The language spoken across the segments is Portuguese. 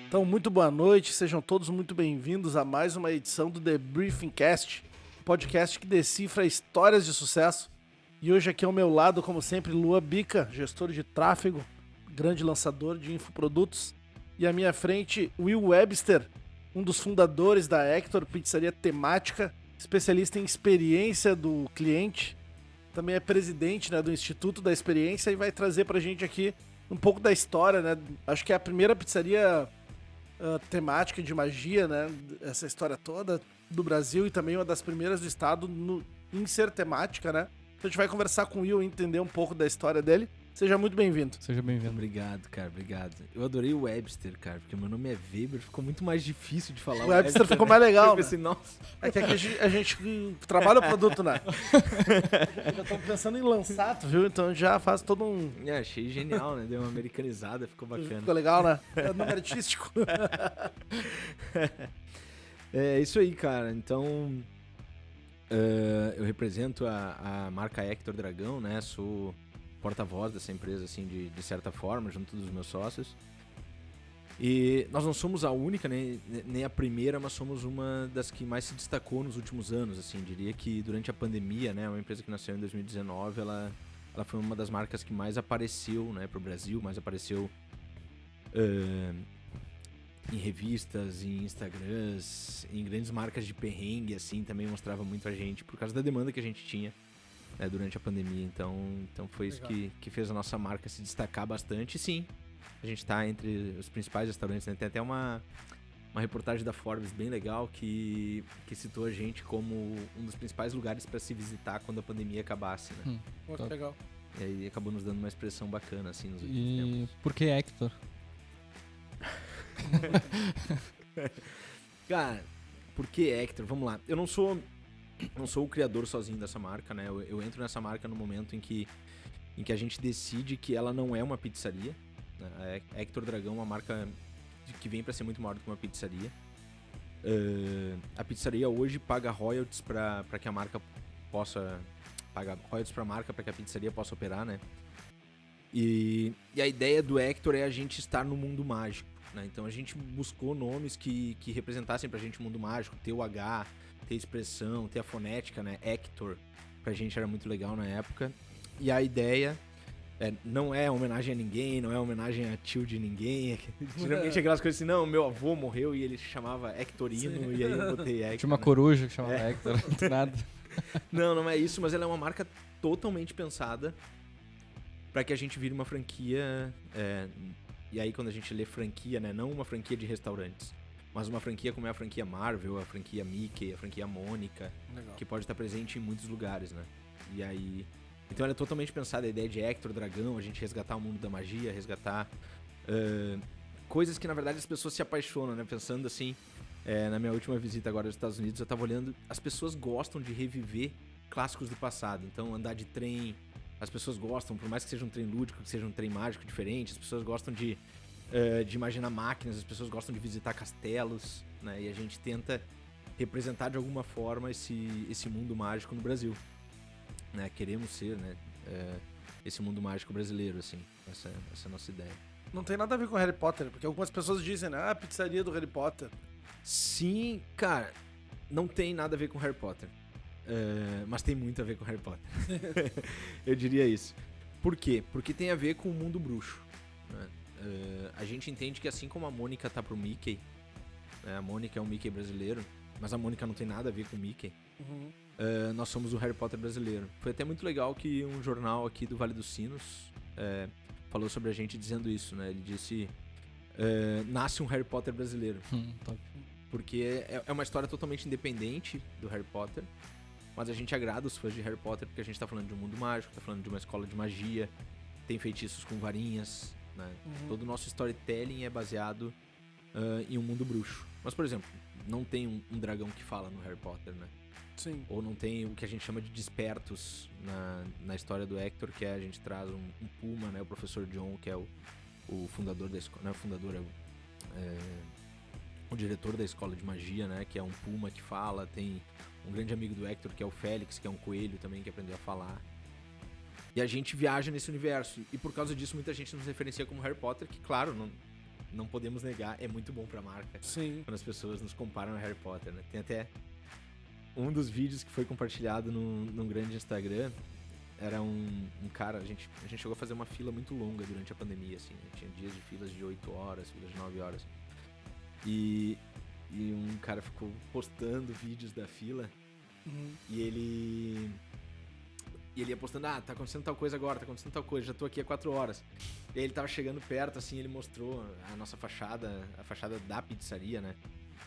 Então, muito boa noite, sejam todos muito bem-vindos a mais uma edição do The Briefing Cast, podcast que decifra histórias de sucesso. E hoje aqui ao meu lado, como sempre, Lua Bica, gestor de tráfego, grande lançador de infoprodutos. E à minha frente, Will Webster, um dos fundadores da Hector, pizzaria temática, especialista em experiência do cliente. Também é presidente, né, do Instituto da Experiência e vai trazer pra gente aqui um pouco da história, né? Acho que é a primeira pizzaria temática de magia, né? Essa história toda do Brasil e também uma das primeiras do estado em ser temática, né? Então a gente vai conversar com o Will e entender um pouco da história dele. Seja muito bem-vindo. Seja bem-vindo. Obrigado, cara, obrigado. Eu adorei o Webster, cara, porque meu nome é Weber, ficou muito mais difícil de falar. O Webster ficou mais legal, Eu né? pensei, nossa. É que aqui a gente trabalha o produto, né? Já estamos pensando em lançar, tu viu? Então já faz todo um... Achei genial, né? Deu uma americanizada, ficou bacana. Ficou legal, né? É nome artístico. É isso aí, cara. Então, eu represento a marca Hector Dragão, né? Sou porta-voz dessa empresa, assim, de certa forma, junto dos meus sócios. E nós não somos a única, nem a primeira, mas somos uma das que mais se destacou nos últimos anos, assim. Diria que durante a pandemia, né? Uma empresa que nasceu em 2019, ela foi uma das marcas que mais apareceu, né, pro Brasil, mais apareceu em revistas, em Instagrams, em grandes marcas de perrengue, assim, também mostrava muito a gente, por causa da demanda que a gente tinha, né, durante a pandemia. Então foi isso que fez a nossa marca se destacar bastante. E sim, a gente tá entre os principais restaurantes, né? Tem até uma reportagem da Forbes bem legal que citou a gente como um dos principais lugares para se visitar quando a pandemia acabasse, né? Muito legal. E aí acabou nos dando uma expressão bacana, assim, nos últimos tempos. E por que Hector? Cara, por que Hector? Vamos lá. Eu não sou o criador sozinho dessa marca, né? Eu entro nessa marca no momento em que a gente decide que ela não é uma pizzaria, né? A Hector Dragão é uma marca que vem pra ser muito maior do que uma pizzaria. A pizzaria hoje paga royalties pra que a marca possa... Paga royalties pra marca pra que a pizzaria possa operar, né? E a ideia do Hector é a gente estar no mundo mágico, né? Então a gente buscou nomes que representassem pra gente o mundo mágico, ter o H, ter expressão, ter a fonética, né? Hector, pra gente era muito legal na época. E a ideia não é homenagem a ninguém, não é homenagem a tio de ninguém. Geralmente aquelas coisas assim, não, meu avô morreu e ele se chamava Hectorino. Sim. E aí eu botei Hector. Tinha uma coruja que chamava Hector, nada. Não é isso, mas ela é uma marca totalmente pensada pra que a gente vire uma franquia. E aí quando a gente lê franquia, né, não uma franquia de restaurantes, mas uma franquia como é a franquia Marvel, a franquia Mickey, a franquia Mônica, que pode estar presente em muitos lugares, né? E aí... Então ela é totalmente pensada, a ideia de Hector, Dragão, a gente resgatar o mundo da magia, resgatar coisas que na verdade as pessoas se apaixonam, né? Pensando assim, na minha última visita agora aos Estados Unidos, eu tava olhando, as pessoas gostam de reviver clássicos do passado. Então andar de trem, as pessoas gostam, por mais que seja um trem lúdico, que seja um trem mágico diferente, as pessoas gostam de imaginar máquinas, as pessoas gostam de visitar castelos, né? E a gente tenta representar de alguma forma esse mundo mágico no Brasil, né? Queremos ser, né, esse mundo mágico brasileiro, assim. Essa é a nossa ideia. Não tem nada a ver com Harry Potter, porque algumas pessoas dizem, né? A pizzaria do Harry Potter. Sim, cara, não tem nada a ver com Harry Potter. Mas tem muito a ver com Harry Potter. Eu diria isso. Por quê? Porque tem a ver com o mundo bruxo, né? A gente entende que assim como a Mônica tá pro Mickey, né? A Mônica é um Mickey brasileiro, mas a Mônica não tem nada a ver com o Mickey. Uhum. Nós somos o Harry Potter brasileiro. Foi até muito legal que um jornal aqui do Vale dos Sinos falou sobre a gente dizendo isso, né? Ele disse, nasce um Harry Potter brasileiro. Top. Porque é uma história totalmente independente do Harry Potter, mas a gente agrada os fãs de Harry Potter porque a gente tá falando de um mundo mágico, tá falando de uma escola de magia, tem feitiços com varinhas, né? Uhum. Todo o nosso storytelling é baseado em um mundo bruxo. Mas, por exemplo, não tem um dragão que fala no Harry Potter, né? Sim. Ou não tem o que a gente chama de despertos na história do Hector, que a gente traz um puma, né? O professor John, que é o fundador da escola, não é o fundador, o diretor da escola de magia, né? Que é um puma que fala. Tem um grande amigo do Hector, que é o Félix, que é um coelho também, que aprendeu a falar. E a gente viaja nesse universo. E por causa disso, muita gente nos referencia como Harry Potter, que, claro, não podemos negar, é muito bom pra marca. Sim. Quando as pessoas nos comparam a Harry Potter, né? Tem até um dos vídeos que foi compartilhado num grande Instagram. Era um cara, a gente chegou a fazer uma fila muito longa durante a pandemia, assim, né? Tinha dias de filas de 8 horas, filas de 9 horas. E um cara ficou postando vídeos da fila e ele ia postando, tá acontecendo tal coisa agora, tá acontecendo tal coisa, já tô aqui há 4 horas. E aí ele tava chegando perto, assim, ele mostrou a nossa fachada, a fachada da pizzaria, né?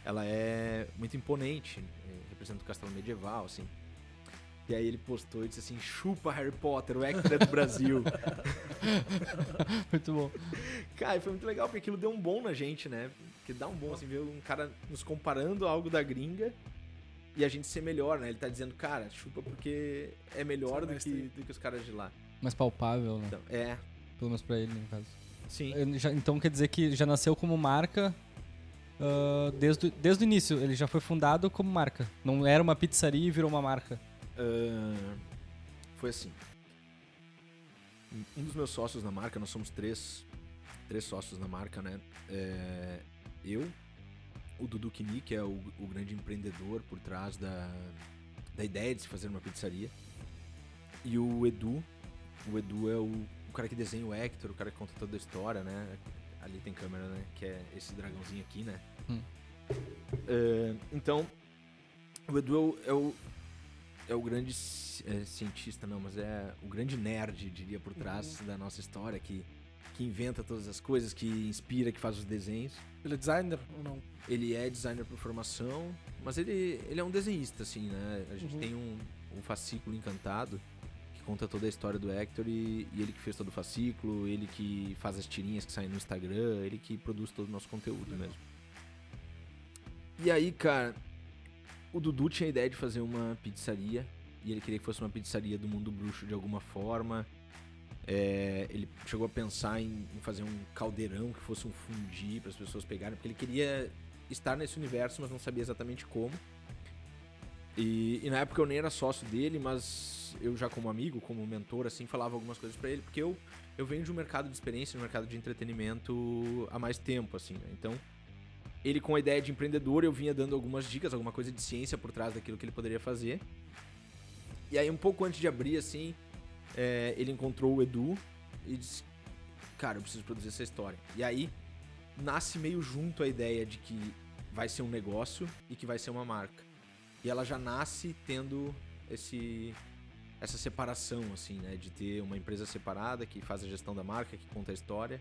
Ela é muito imponente, representa o castelo medieval, assim. E aí ele postou e disse assim, chupa Harry Potter, o Hector é do Brasil. Muito bom. Cara, e foi muito legal, porque aquilo deu um bom na gente, né? Porque dá um bom, assim, ver um cara nos comparando a algo da gringa e a gente ser melhor, né? Ele tá dizendo, cara, chupa porque é melhor do que os caras de lá. Mais palpável, né? Então, Pelo menos pra ele, no caso. sim. Então quer dizer que já nasceu como marca desde o início. Ele já foi fundado como marca. Não era uma pizzaria e virou uma marca. Foi assim. Um dos meus sócios na marca, nós somos três sócios na marca, né? Eu, o Dudu Kini, que é o grande empreendedor por trás da ideia de se fazer uma pizzaria, e o Edu. O Edu é o cara que desenha o Hector, o cara que conta toda a história, né? Ali tem câmera, né? Que é esse dragãozinho aqui, né? Então, o Edu é o grande cientista, não, mas é o grande nerd, diria, por trás da nossa história, que inventa todas as coisas, que inspira, que faz os desenhos. Ele é designer ou não? Ele é designer por formação, mas ele é um desenhista, assim, né? A gente tem um fascículo encantado que conta toda a história do Hector e ele que fez todo o fascículo, ele que faz as tirinhas que saem no Instagram, ele que produz todo o nosso conteúdo mesmo. E aí, cara, o Dudu tinha a ideia de fazer uma pizzaria e ele queria que fosse uma pizzaria do mundo bruxo de alguma forma. Ele chegou a pensar em fazer um caldeirão que fosse um fundi para as pessoas pegarem, porque ele queria estar nesse universo, mas não sabia exatamente como. E na época eu nem era sócio dele, mas eu já como amigo, como mentor, assim, falava algumas coisas para ele, porque eu venho de um mercado de experiência, no mercado de entretenimento há mais tempo, assim, né? Então, ele com a ideia de empreendedor, eu vinha dando algumas dicas, alguma coisa de ciência por trás daquilo que ele poderia fazer. E aí, um pouco antes de abrir, assim, ele encontrou o Edu e disse, cara, eu preciso produzir essa história. E aí, nasce meio junto a ideia de que vai ser um negócio e que vai ser uma marca. E ela já nasce tendo essa separação, assim, né? De ter uma empresa separada que faz a gestão da marca, que conta a história,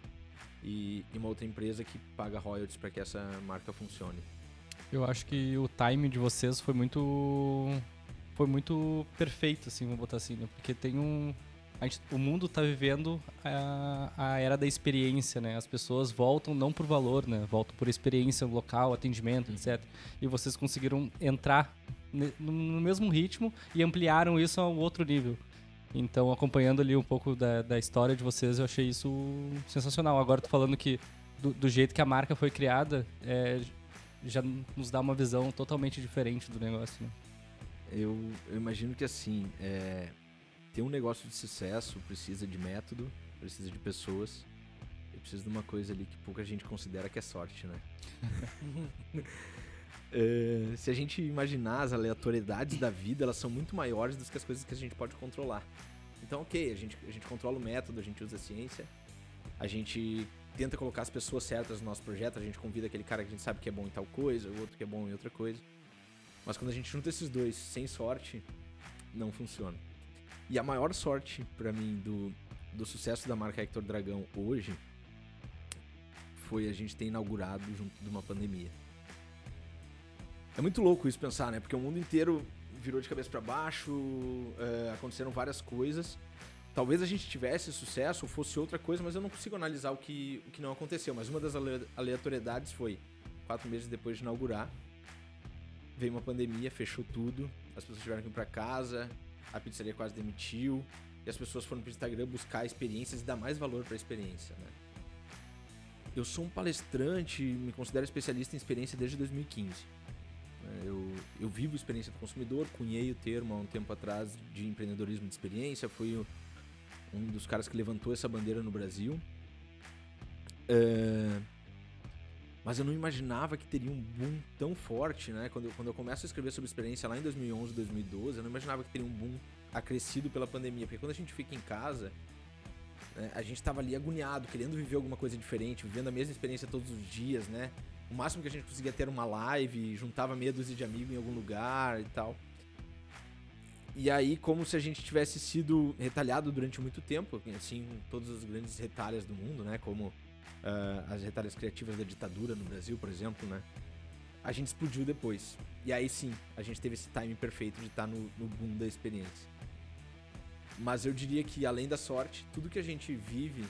e uma outra empresa que paga royalties para que essa marca funcione. Eu acho que o time de vocês foi muito perfeito, assim, vamos botar assim, né? Porque tem o mundo tá vivendo a era da experiência, né? As pessoas voltam não por valor, né? Voltam por experiência local, atendimento, etc. E vocês conseguiram entrar no mesmo ritmo e ampliaram isso a um outro nível. Então, acompanhando ali um pouco da história de vocês, eu achei isso sensacional. Agora, tô falando que do jeito que a marca foi criada, já nos dá uma visão totalmente diferente do negócio, né? Eu imagino que, assim, ter um negócio de sucesso precisa de método, precisa de pessoas e precisa de uma coisa ali que pouca gente considera que é sorte, né? Se a gente imaginar as aleatoriedades da vida, elas são muito maiores do que as coisas que a gente pode controlar. Então, ok, a gente controla o método, a gente usa a ciência, a gente tenta colocar as pessoas certas no nosso projeto, a gente convida aquele cara que a gente sabe que é bom em tal coisa, o outro que é bom em outra coisa. Mas quando a gente junta esses dois sem sorte, não funciona. E a maior sorte pra mim do sucesso da marca Hector Dragão hoje foi a gente ter inaugurado junto de uma pandemia. É muito louco isso pensar, né? Porque o mundo inteiro virou de cabeça pra baixo, aconteceram várias coisas. Talvez a gente tivesse sucesso ou fosse outra coisa, mas eu não consigo analisar o que não aconteceu. Mas uma das aleatoriedades foi 4 meses depois de inaugurar, veio uma pandemia, fechou tudo, as pessoas tiveram que ir pra casa, a pizzaria quase demitiu, e as pessoas foram pro Instagram buscar experiências e dar mais valor pra experiência, né? Eu sou um palestrante, me considero especialista em experiência desde 2015. Eu vivo experiência do consumidor, cunhei o termo há um tempo atrás de empreendedorismo de experiência, fui um dos caras que levantou essa bandeira no Brasil. Mas eu não imaginava que teria um boom tão forte, né? Quando eu começo a escrever sobre experiência lá em 2011, 2012, eu não imaginava que teria um boom acrescido pela pandemia. Porque quando a gente fica em casa, né, a gente tava ali agoniado, querendo viver alguma coisa diferente, vivendo a mesma experiência todos os dias, né? O máximo que a gente conseguia ter uma live, juntava meia dúzia de amigos em algum lugar e tal. E aí, como se a gente tivesse sido retalhado durante muito tempo, assim, todas as grandes retalhas do mundo, né? Como as retalhas criativas da ditadura no Brasil, por exemplo, né? A gente explodiu depois. E aí sim, a gente teve esse timing perfeito de estar no boom da experiência. Mas eu diria que, além da sorte, tudo que a gente vive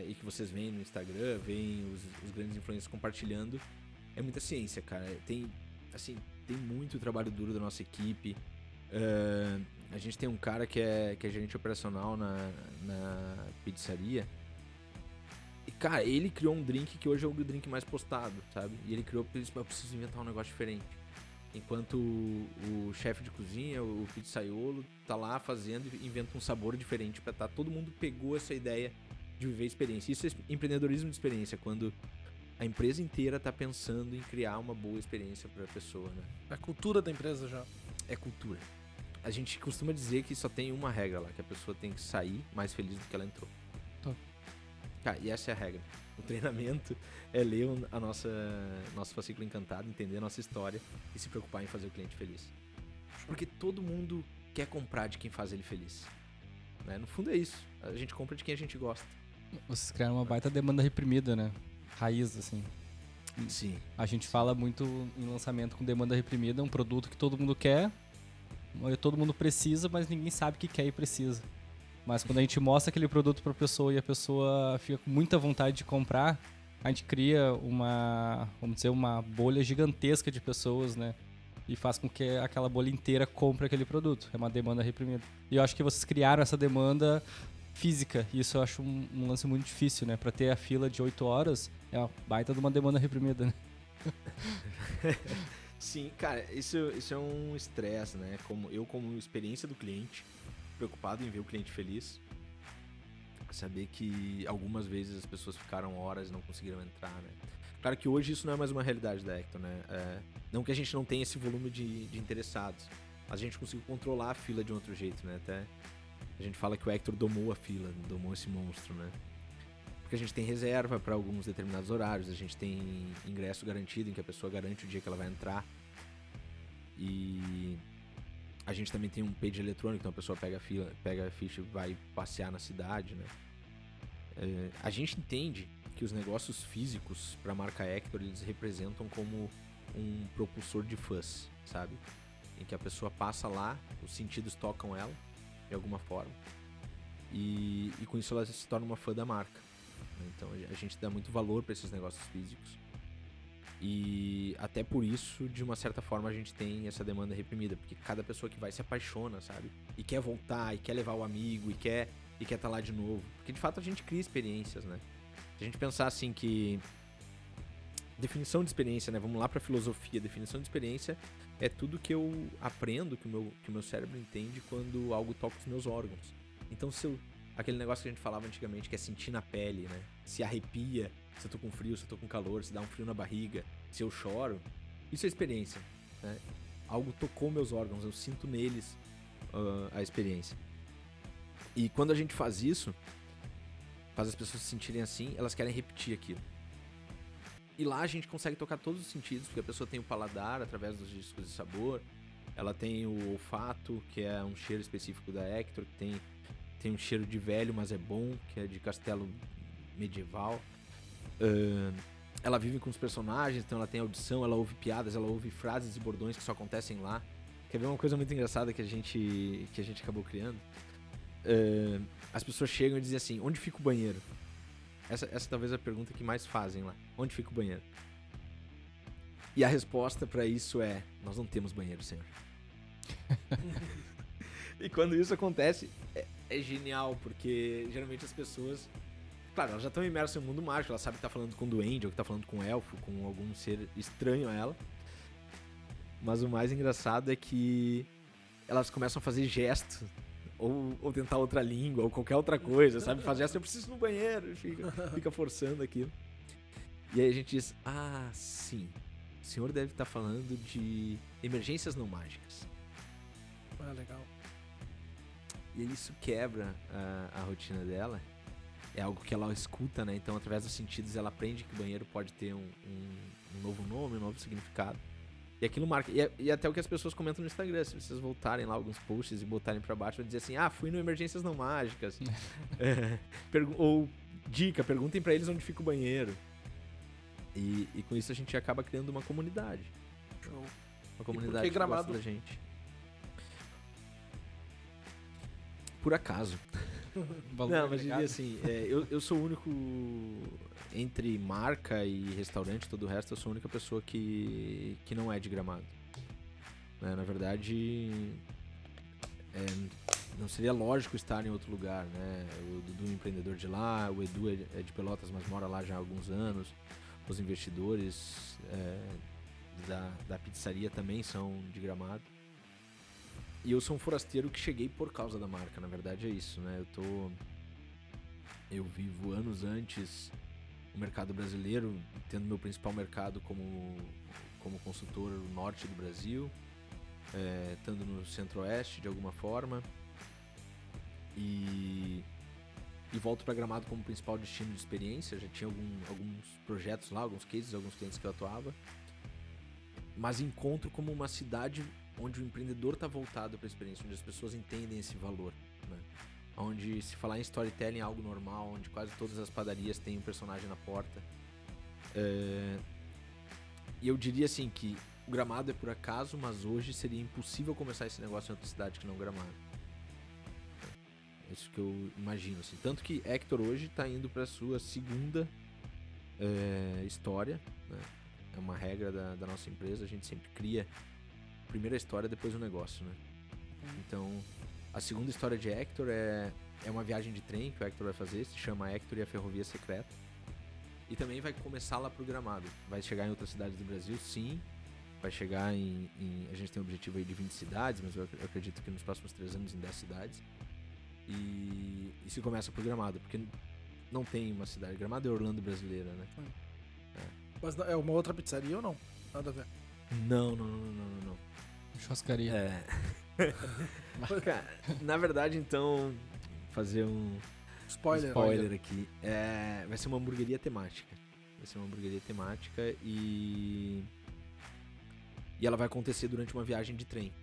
e que vocês veem no Instagram, veem os grandes influencers compartilhando, é muita ciência, cara. Tem muito trabalho duro da nossa equipe. A gente tem um cara que é gerente operacional na pizzaria. E, cara, ele criou um drink que hoje é o drink mais postado, sabe? E ele criou porque eu preciso inventar um negócio diferente. Enquanto o chefe de cozinha, o pizzaiolo, tá lá fazendo e inventa um sabor diferente pra tá. Todo mundo pegou essa ideia de viver experiência. Isso é empreendedorismo de experiência, quando a empresa inteira tá pensando em criar uma boa experiência pra pessoa, né? É a cultura da empresa já. É cultura. A gente costuma dizer que só tem uma regra lá, que a pessoa tem que sair mais feliz do que ela entrou. Cara, e essa é a regra. O treinamento é ler nosso fascículo encantado, entender a nossa história e se preocupar em fazer o cliente feliz. Porque todo mundo quer comprar de quem faz ele feliz. Né? No fundo é isso. A gente compra de quem a gente gosta. Vocês criaram uma baita demanda reprimida, né? Raiz, assim. Sim. A gente fala muito em lançamento com demanda reprimida, um produto que todo mundo quer, todo mundo precisa, mas ninguém sabe que quer e precisa. Mas quando a gente mostra aquele produto pra pessoa e a pessoa fica com muita vontade de comprar, a gente cria uma bolha gigantesca de pessoas, né? E faz com que aquela bolha inteira compre aquele produto. É uma demanda reprimida. E eu acho que vocês criaram essa demanda física. E isso eu acho um lance muito difícil, né? Pra ter a fila de 8 horas, é uma baita de uma demanda reprimida, né? Sim, cara, isso é um estresse, né? Como experiência do cliente, preocupado em ver o cliente feliz, saber que algumas vezes as pessoas ficaram horas e não conseguiram entrar, né? Claro que hoje isso não é mais uma realidade da Hector, né? Não que a gente não tenha esse volume de interessados, mas a gente conseguiu controlar a fila de um outro jeito, né? Até a gente fala que o Hector domou a fila, domou esse monstro, né? Porque a gente tem reserva para alguns determinados horários, a gente tem ingresso garantido em que a pessoa garante o dia que ela vai entrar. E a gente também tem um page eletrônico, então a pessoa pega a ficha e vai passear na cidade, né? A gente entende que os negócios físicos para a marca Hector, eles representam como um propulsor de fãs, sabe? Em que a pessoa passa lá, os sentidos tocam ela, de alguma forma, e com isso ela se torna uma fã da marca. Então a gente dá muito valor para esses negócios físicos. E até por isso, de uma certa forma, a gente tem essa demanda reprimida, porque cada pessoa que vai se apaixona, sabe? E quer voltar, e quer levar o amigo, e quer estar lá de novo. Porque de fato a gente cria experiências, né? Se a gente pensar assim que... Definição de experiência, né? Vamos lá pra filosofia. Definição de experiência é tudo que eu aprendo, que o meu cérebro entende quando algo toca os meus órgãos. Então aquele negócio que a gente falava antigamente, que é sentir na pele, né? Se arrepia, se eu tô com frio, se eu tô com calor, se dá um frio na barriga, se eu choro. Isso é experiência, né? Algo tocou meus órgãos, eu sinto neles a experiência. E quando a gente faz isso, faz as pessoas se sentirem assim, elas querem repetir aquilo. E lá a gente consegue tocar todos os sentidos, porque a pessoa tem o paladar através dos discos de sabor, ela tem o olfato, que é um cheiro específico da Hector, que tem um cheiro de velho, mas é bom, que é de castelo medieval. Ela vive com os personagens, então ela tem audição, ela ouve piadas, ela ouve frases e bordões que só acontecem lá. Quer ver uma coisa muito engraçada que a gente acabou criando? As pessoas chegam e dizem assim, onde fica o banheiro? Essa talvez é a pergunta que mais fazem lá. Onde fica o banheiro? E a resposta pra isso é, nós não temos banheiro, senhor. E quando isso acontece, é genial, porque geralmente as pessoas... Claro, elas já estão imersas em um mundo mágico, ela sabe que tá falando com um duende, ou que tá falando com um elfo, com algum ser estranho a ela. Mas o mais engraçado é que elas começam a fazer gestos, ou tentar outra língua, ou qualquer outra coisa, sabe? Faz gesto, eu preciso ir no banheiro, fica forçando aquilo. E aí a gente diz, sim, o senhor deve estar falando de emergências não mágicas. Ah, legal. E aí isso quebra a rotina dela. É algo que ela escuta, né? Então, através dos sentidos, ela aprende que o banheiro pode ter um novo nome, um novo significado. E aquilo marca. E até o que as pessoas comentam no Instagram, se vocês voltarem lá alguns posts e botarem pra baixo, vai dizer assim, fui no Emergências Não Mágicas. Ou dica, perguntem pra eles onde fica o banheiro. E com isso a gente acaba criando uma comunidade. Show. Uma comunidade que Gramado? gosta da gente. Por acaso. Valor Não, mas agregado. diria assim, eu sou o único, entre marca e restaurante, todo o resto, eu sou a única pessoa que não é de Gramado. Né? Na verdade, não seria lógico estar em outro lugar, né? O Dudu é empreendedor de lá, o Edu é de Pelotas, mas mora lá já há alguns anos. Os investidores da pizzaria também são de Gramado. E eu sou um forasteiro que cheguei por causa da marca, na verdade é isso, né? Eu vivo anos antes o mercado brasileiro, tendo meu principal mercado como consultor no norte do Brasil, estando no centro-oeste de alguma forma, e volto para Gramado como principal destino de experiência. Já tinha alguns projetos lá, alguns cases, alguns clientes que eu atuava, mas encontro como uma cidade onde o empreendedor está voltado para a experiência, onde as pessoas entendem esse valor, né? Onde se falar em storytelling é algo normal, onde quase todas as padarias têm um personagem na porta. E eu diria assim que o Gramado é por acaso, mas hoje seria impossível começar esse negócio em outra cidade que não Gramado. É isso que eu imagino, assim. Tanto que Hector hoje está indo para sua segunda história, né? É uma regra da nossa empresa, a gente sempre cria primeiro a história, depois o negócio, né? Então, a segunda história de Hector é uma viagem de trem que o Hector vai fazer, se chama Hector e a Ferrovia Secreta. E também vai começar lá pro Gramado. Vai chegar em outras cidades do Brasil, sim. Vai chegar a gente tem um objetivo aí de 20 cidades, mas eu acredito que nos próximos 3 anos em 10 cidades. E se começa pro Gramado, porque não tem uma cidade. Gramado é Orlando brasileira, né? Mas é uma outra pizzaria ou não? Nada a ver. Não. Churrascaria. Cara, na verdade, então, fazer um spoiler aqui. Vai ser uma hamburgueria temática. E ela vai acontecer durante uma viagem de trem.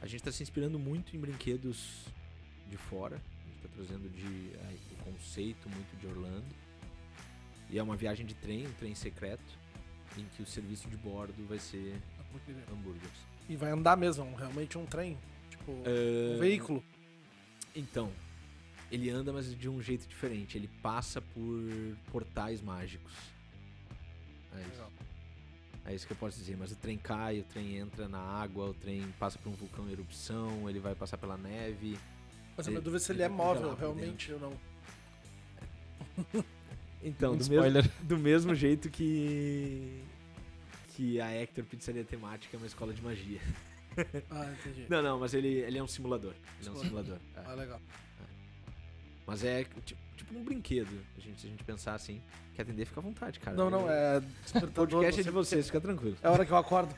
A gente está se inspirando muito em brinquedos de fora. A gente está trazendo o conceito muito de Orlando. E é uma viagem de trem, um trem secreto, em que o serviço de bordo vai ser hambúrgueres. E vai andar mesmo, realmente um trem? Tipo, um veículo? Então, ele anda, mas de um jeito diferente. Ele passa por portais mágicos. É isso que eu posso dizer. Mas o trem cai, o trem entra na água, o trem passa por um vulcão em erupção, ele vai passar pela neve. Mas a minha dúvida é se ele é móvel, realmente, ou não. Então, do mesmo jeito que a Hector Pizzaria Temática é uma escola de magia. Entendi. Não, mas ele é um simulador. Legal. Mas é tipo um brinquedo. Se a gente pensar assim, quer atender, fica à vontade, cara. Não, é O despertador. podcast é de vocês, fica tranquilo. É a hora que eu acordo.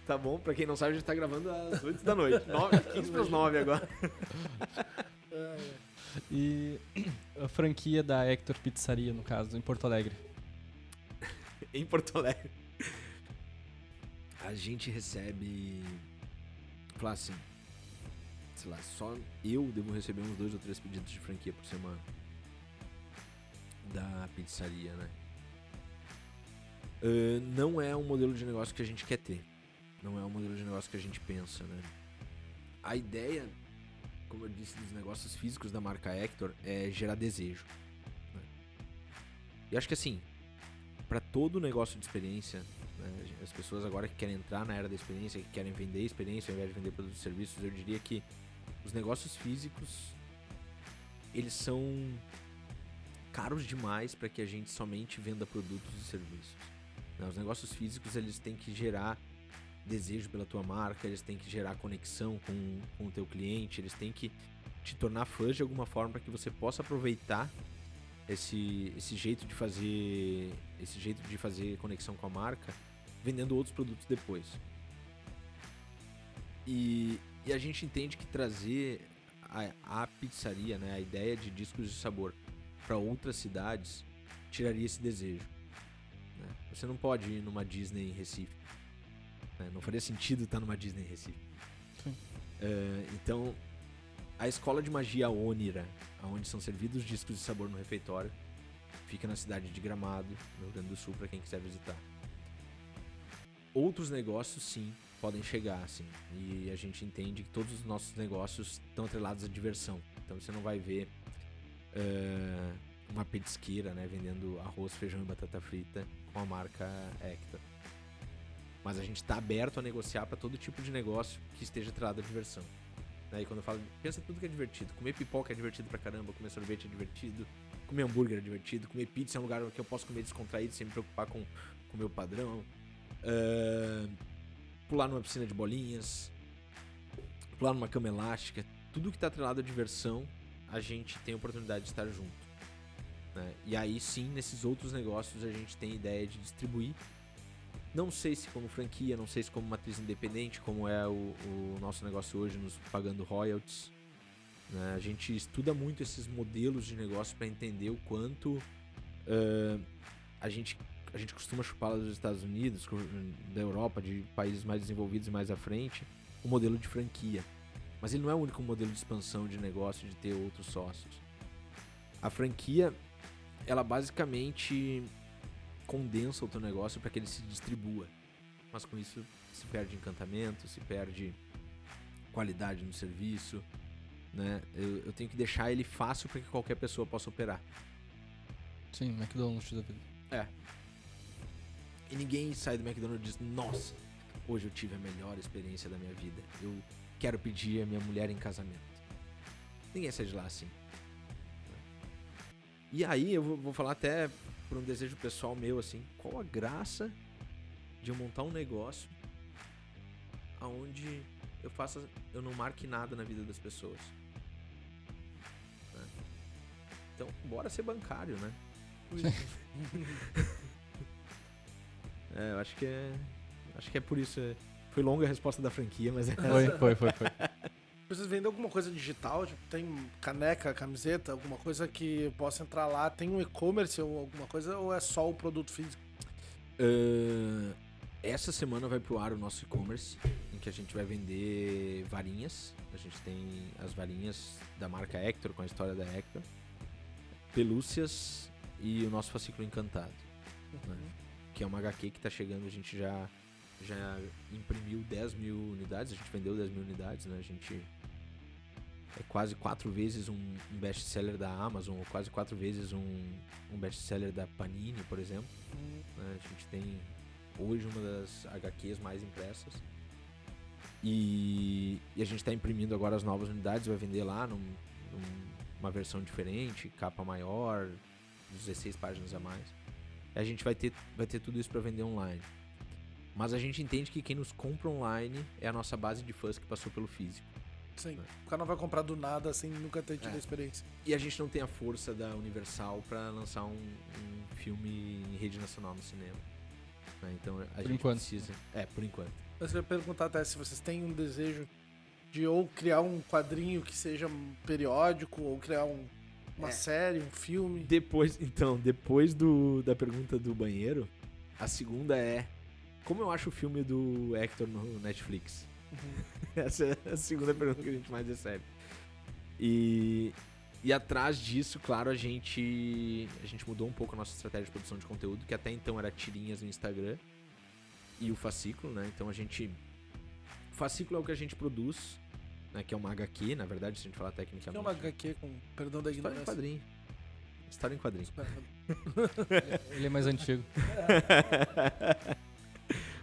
Tá bom, pra quem não sabe, a gente tá gravando às 8 da noite. 15 pras 9 agora. E a franquia da Hector Pizzaria, no caso, em Porto Alegre. Em Porto Alegre. A gente recebe... Falar assim... Sei lá, só eu devo receber uns 2 ou 3 pedidos de franquia por semana. Da pizzaria, né? Não é um modelo de negócio que a gente quer ter. Não é um modelo de negócio que a gente pensa, né? A ideia, como eu disse, dos negócios físicos da marca Hector é gerar desejo, né? E acho que assim, para todo negócio de experiência, né, as pessoas agora que querem entrar na era da experiência, que querem vender experiência ao invés de vender produtos e serviços, eu diria que os negócios físicos, eles são caros demais para que a gente somente venda produtos e serviços. Os negócios físicos, eles têm que gerar desejo pela tua marca, eles têm que gerar conexão com o teu cliente, eles têm que te tornar fã de alguma forma para que você possa aproveitar esse jeito de fazer conexão com a marca, vendendo outros produtos depois. E a gente entende que trazer a pizzaria, né, a ideia de discos de sabor para outras cidades tiraria esse desejo, né? Você não pode ir numa Disney em Recife, né? Não faria sentido estar numa Disney em Recife. Sim. Então, a escola de magia Onira, onde são servidos discos de sabor no refeitório, fica na cidade de Gramado, no Rio Grande do Sul, para quem quiser visitar. Outros negócios, sim, podem chegar, assim, e a gente entende que todos os nossos negócios estão atrelados à diversão. Então você não vai ver uma petisqueira, né, vendendo arroz, feijão e batata frita com a marca Hector. Mas a gente está aberto a negociar para todo tipo de negócio que esteja atrelado à diversão. E quando eu falo, pensa tudo que é divertido. Comer pipoca é divertido pra caramba, comer sorvete é divertido, comer hambúrguer é divertido, comer pizza é um lugar que eu posso comer descontraído sem me preocupar com o meu padrão. Pular numa piscina de bolinhas, pular numa cama elástica, tudo que tá atrelado à diversão, a gente tem a oportunidade de estar junto, né? E aí sim, nesses outros negócios a gente tem ideia de distribuir. Não sei se como franquia, não sei se como matriz independente, como é o nosso negócio hoje, nos pagando royalties, né? A gente estuda muito esses modelos de negócio para entender o quanto a gente costuma chupar lá dos Estados Unidos, da Europa, de países mais desenvolvidos e mais à frente, o modelo de franquia. Mas ele não é o único modelo de expansão de negócio, de ter outros sócios. A franquia, ela basicamente condensa o teu negócio para que ele se distribua. Mas com isso se perde encantamento, se perde qualidade no serviço, né? Eu tenho que deixar ele fácil para que qualquer pessoa possa operar. Sim, McDonald's da vida. E ninguém sai do McDonald's e diz, nossa, hoje eu tive a melhor experiência da minha vida, eu quero pedir a minha mulher em casamento. Ninguém sai de lá assim. E aí eu vou falar até por um desejo pessoal meu, assim, qual a graça de eu montar um negócio aonde eu não marque nada na vida das pessoas, né? Então, bora ser bancário, né? Eu acho que é por isso. Foi longa a resposta da franquia, mas Foi. Vocês vendem alguma coisa digital? Tipo, tem caneca, camiseta, alguma coisa que eu possa entrar lá? Tem um e-commerce ou alguma coisa? Ou é só o produto físico? Essa semana vai pro ar o nosso e-commerce, em que a gente vai vender varinhas. A gente tem as varinhas da marca Hector, com a história da Hector, pelúcias e o nosso fascículo encantado, né? Que é uma HQ que tá chegando, a gente já imprimiu 10 mil unidades, a gente vendeu 10 mil unidades, né? A gente é quase 4 vezes um best-seller da Amazon, ou quase 4 vezes um best-seller da Panini, por exemplo, né? A gente tem hoje uma das HQs mais impressas. E a gente está imprimindo agora as novas unidades, vai vender lá numa versão diferente, capa maior, 16 páginas a mais. E a gente vai ter tudo isso para vender online. Mas a gente entende que quem nos compra online é a nossa base de fãs que passou pelo físico. Sim. O cara não vai comprar do nada sem nunca ter tido a experiência. E a gente não tem a força da Universal para lançar um filme em rede nacional no cinema, né? Então a gente precisa. Por enquanto. Mas eu ia perguntar até se vocês têm um desejo de ou criar um quadrinho que seja periódico, ou criar uma série, um filme. Depois da pergunta do banheiro, a segunda é: como eu acho o filme do Hector no Netflix? Essa é a segunda pergunta que a gente mais recebe. E atrás disso, claro, a gente mudou um pouco a nossa estratégia de produção de conteúdo, que até então era tirinhas no Instagram e o fascículo, né? Então o fascículo é o que a gente produz, né? Que é uma HQ, na verdade, se a gente falar tecnicamente. Que é uma HQ, com perdão da ignorância. História em quadrinho. Ele é mais antigo.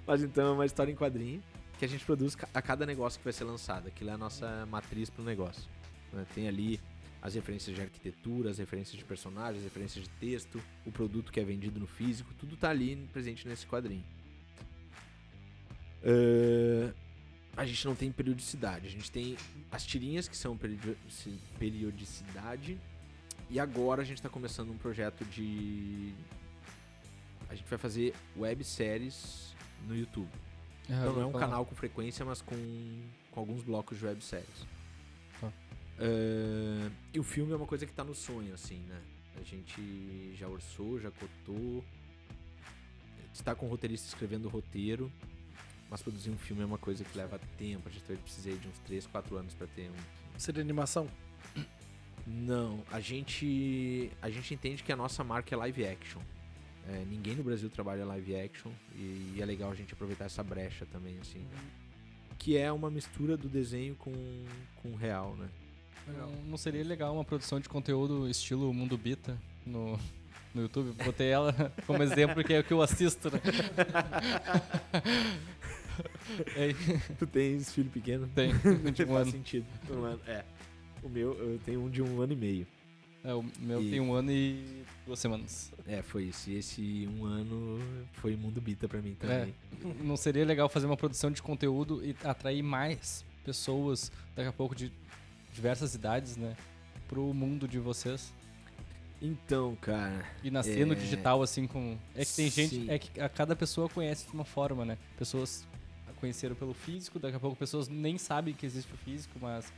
Mas então é uma história em quadrinho que a gente produz a cada negócio que vai ser lançado. Aquilo é a nossa matriz para o negócio, né? Tem ali as referências de arquitetura, as referências de personagens, as referências de texto, o produto que é vendido no físico, tudo tá ali presente nesse quadrinho. A gente não tem periodicidade. A gente tem as tirinhas que são periodicidade. E agora a gente tá começando um projeto de... A gente vai fazer webséries no YouTube. Então não é um canal com frequência, mas com alguns blocos de webséries. Tá. E o filme é uma coisa que tá no sonho, assim, né? A gente já orçou, já cotou. Está com o roteirista escrevendo o roteiro. Mas produzir um filme é uma coisa que leva tempo. A gente vai precisar de uns 3, 4 anos pra ter um... Seria animação? Não, a gente entende que a nossa marca é live action. Ninguém no Brasil trabalha live action e é legal a gente aproveitar essa brecha também, assim, né? Que é uma mistura do desenho com o real, né? Não seria legal uma produção de conteúdo estilo Mundo Bita no YouTube? Botei ela como exemplo porque é o que eu assisto, né? Tu tens filho pequeno? Tem, de um Faz ano. sentido. O meu, eu tenho um de 1 ano e meio. O meu tem 1 ano e 2 semanas. Foi isso. E esse 1 ano foi Mundo Bita pra mim também. Não seria legal fazer uma produção de conteúdo e atrair mais pessoas, daqui a pouco, de diversas idades, né? Pro mundo de vocês? Então, cara... E nascer no digital, assim, com... É que tem gente... Sim. É que cada pessoa conhece de uma forma, né? Pessoas conheceram pelo físico, daqui a pouco pessoas nem sabem que existe o físico, mas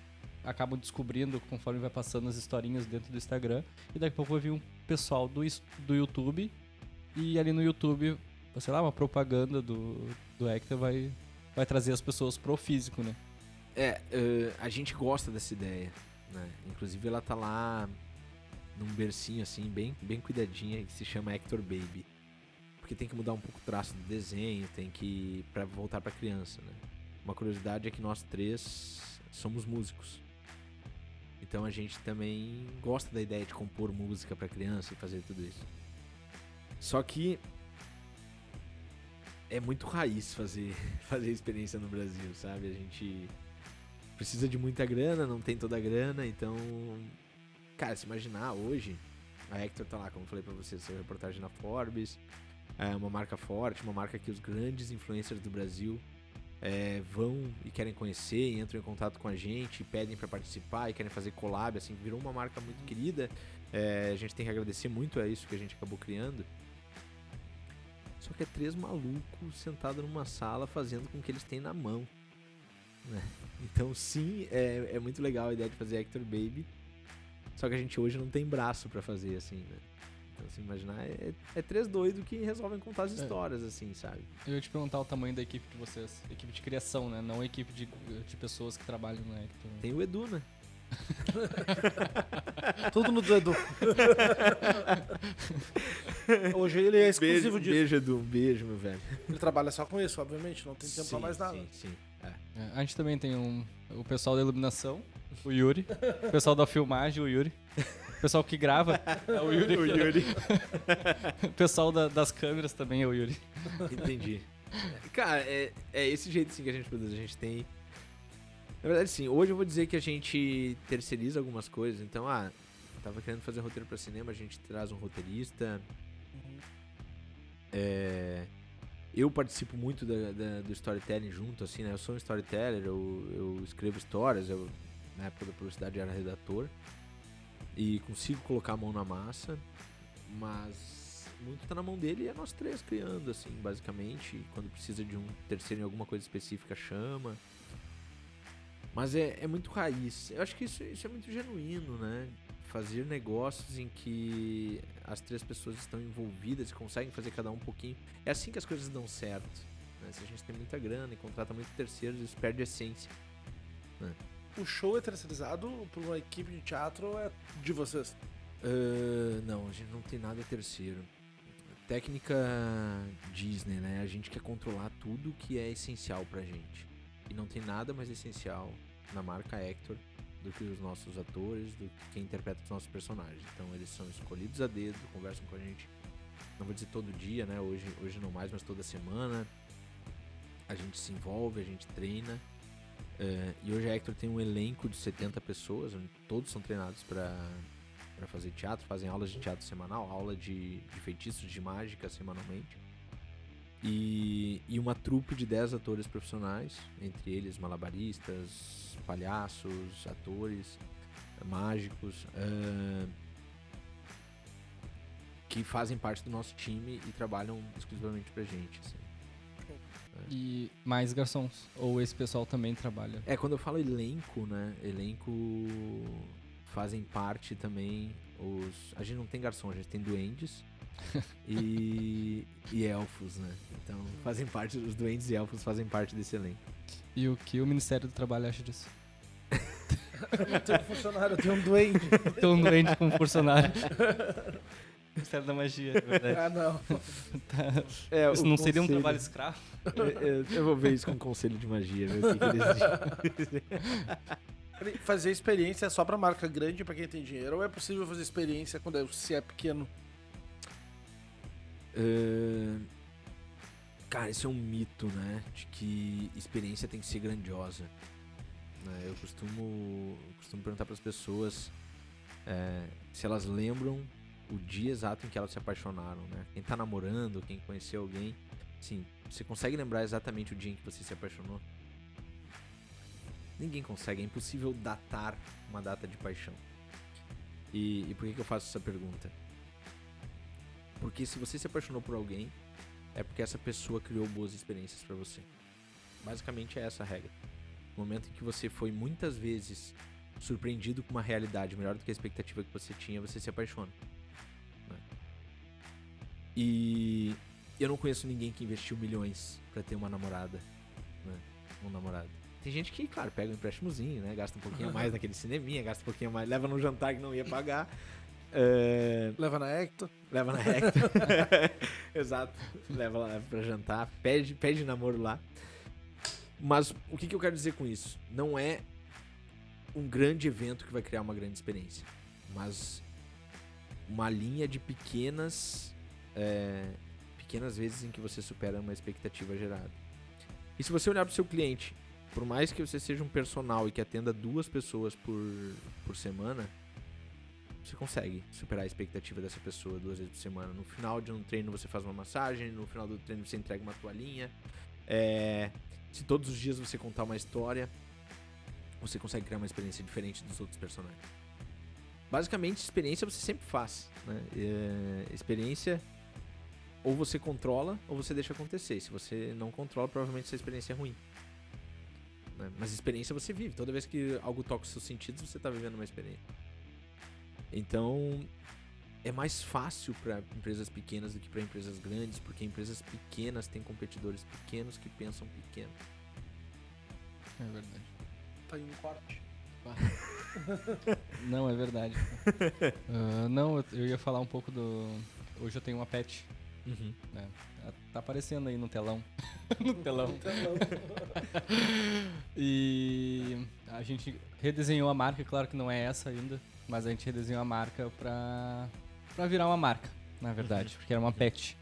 acabam descobrindo conforme vai passando as historinhas dentro do Instagram. E daqui a pouco vai vir um pessoal do YouTube. E ali no YouTube, sei lá, uma propaganda do Hector vai trazer as pessoas pro físico, né? A gente gosta dessa ideia, né? Inclusive ela tá lá num bercinho assim, bem cuidadinha, que se chama Hector Baby. Porque tem que mudar um pouco o traço do desenho, tem que... pra voltar pra criança, né? Uma curiosidade é que nós 3 somos músicos. Então a gente também gosta da ideia de compor música pra criança e fazer tudo isso. Só que é muito raiz fazer experiência no Brasil, sabe? A gente precisa de muita grana, não tem toda a grana, então... Cara, se imaginar hoje, a Hector tá lá, como eu falei pra vocês, saiu reportagem na Forbes, é uma marca forte, uma marca que os grandes influencers do Brasil vão e querem conhecer, e entram em contato com a gente, pedem pra participar e querem fazer collab, assim, virou uma marca muito querida. A gente tem que agradecer muito a isso que a gente acabou criando. Só que é 3 malucos sentados numa sala fazendo com o que eles têm na mão, né? Então sim, é muito legal a ideia de fazer Hector Baby. Só que a gente hoje não tem braço pra fazer, assim, né? Então, se imaginar, é 3 doidos que resolvem contar as histórias, assim, sabe? Eu ia te perguntar o tamanho da equipe de vocês. Equipe de criação, né? Não equipe de pessoas que trabalham no Hector. Tem o Edu, né? Tudo no do Edu. Hoje ele é exclusivo disso. Beijo, Edu. Um beijo, meu velho. Ele trabalha só com isso, obviamente. Não tem tempo pra mais nada. Sim. A gente também tem o pessoal da iluminação, o Yuri. O pessoal da filmagem, o Yuri. O pessoal que grava, é o Yuri. O pessoal das câmeras também é o Yuri. Entendi. Cara, é esse jeito assim que a gente produz. A gente tem... Na verdade, sim. Hoje eu vou dizer que a gente terceiriza algumas coisas. Então, tava querendo fazer roteiro pra cinema, a gente traz um roteirista. Eu participo muito do storytelling junto, assim, né? Eu sou um storyteller, eu escrevo histórias, na época da publicidade era redator. E consigo colocar a mão na massa, mas muito tá na mão dele e é nós 3 criando, assim, basicamente. Quando precisa de um terceiro em alguma coisa específica, chama. Mas é muito raiz. Eu acho que isso é muito genuíno, né? Fazer negócios em que as 3 pessoas estão envolvidas e conseguem fazer cada um pouquinho. É assim que as coisas dão certo, né? Se a gente tem muita grana e contrata muito terceiros, isso perde a essência, né? O show é terceirizado por uma equipe de teatro ou é de vocês? Não, a gente não tem nada terceiro. Técnica Disney, né? A gente quer controlar tudo que é essencial pra gente. E não tem nada mais essencial na marca Hector do que os nossos atores, do que quem interpreta os nossos personagens. Então eles são escolhidos a dedo, conversam com a gente, não vou dizer todo dia, né? Hoje não mais, mas toda semana. A gente se envolve, a gente treina. E hoje a Hector tem um elenco de 70 pessoas, onde todos são treinados para fazer teatro, fazem aulas de teatro semanal, aula de feitiços, de mágica semanalmente. E uma trupe de 10 atores profissionais, entre eles malabaristas, palhaços, atores, mágicos, que fazem parte do nosso time e trabalham exclusivamente pra gente, assim. E mais garçons? Ou esse pessoal também trabalha? Quando eu falo elenco, né? Elenco fazem parte também a gente não tem garçom, a gente tem duendes e elfos, né? Então os duendes e elfos fazem parte desse elenco. E o que o Ministério do Trabalho acha disso? Eu não tenho funcionário, eu tenho um duende. Tem um duende como funcionário. Ministério da Magia, é verdade. Ah, não. Tá. Isso não seria um trabalho escravo? Eu vou ver isso com o Conselho de Magia, ver o que eles dizem. Fazer experiência é só pra marca grande, pra quem tem dinheiro, ou é possível fazer experiência quando se é pequeno? Cara, isso é um mito, né? De que experiência tem que ser grandiosa. Né? Eu costumo perguntar pras pessoas se elas lembram o dia exato em que elas se apaixonaram, né? Quem tá namorando, quem conheceu alguém, assim, você consegue lembrar exatamente o dia em que você se apaixonou? Ninguém consegue, é impossível datar uma data de paixão. E por que eu faço essa pergunta? Porque se você se apaixonou por alguém, é porque essa pessoa criou boas experiências pra você. Basicamente é essa a regra. No momento em que você foi muitas vezes surpreendido com uma realidade melhor do que a expectativa que você tinha, você se apaixona. Né? E eu não conheço ninguém que investiu milhões pra ter uma namorada, né? Um namorado. Tem gente que, claro, pega um empréstimozinho, né? Gasta um pouquinho a mais naquele cineminha, gasta um pouquinho a mais, leva num jantar que não ia pagar. Leva na Hector. Leva na Hector. Exato. Leva lá pra jantar, pede namoro lá. Mas o que eu quero dizer com isso? Não é um grande evento que vai criar uma grande experiência, mas uma linha de pequenas vezes em que você supera uma expectativa gerada. E se você olhar para o seu cliente, por mais que você seja um personal e que atenda 2 pessoas por semana, você consegue superar a expectativa dessa pessoa 2 vezes por semana. No final de um treino você faz uma massagem, no final do treino você entrega uma toalhinha. Se todos os dias você contar uma história, você consegue criar uma experiência diferente dos outros personagens. Basicamente, experiência você sempre faz, né? Experiência ou você controla ou você deixa acontecer. Se você não controla, provavelmente essa experiência é ruim. Né? Mas experiência você vive. Toda vez que algo toca os seus sentidos, você está vivendo uma experiência. Então, é mais fácil para empresas pequenas do que para empresas grandes, porque empresas pequenas têm competidores pequenos que pensam pequeno. É verdade. Tá em um corte. Não, é verdade. Não, eu ia falar um pouco do... Hoje eu tenho uma pet. Uhum. Né? Tá aparecendo aí no telão. No telão. E a gente redesenhou a marca, claro que não é essa ainda, mas a gente redesenhou a marca pra virar uma marca, na verdade, porque era uma pet.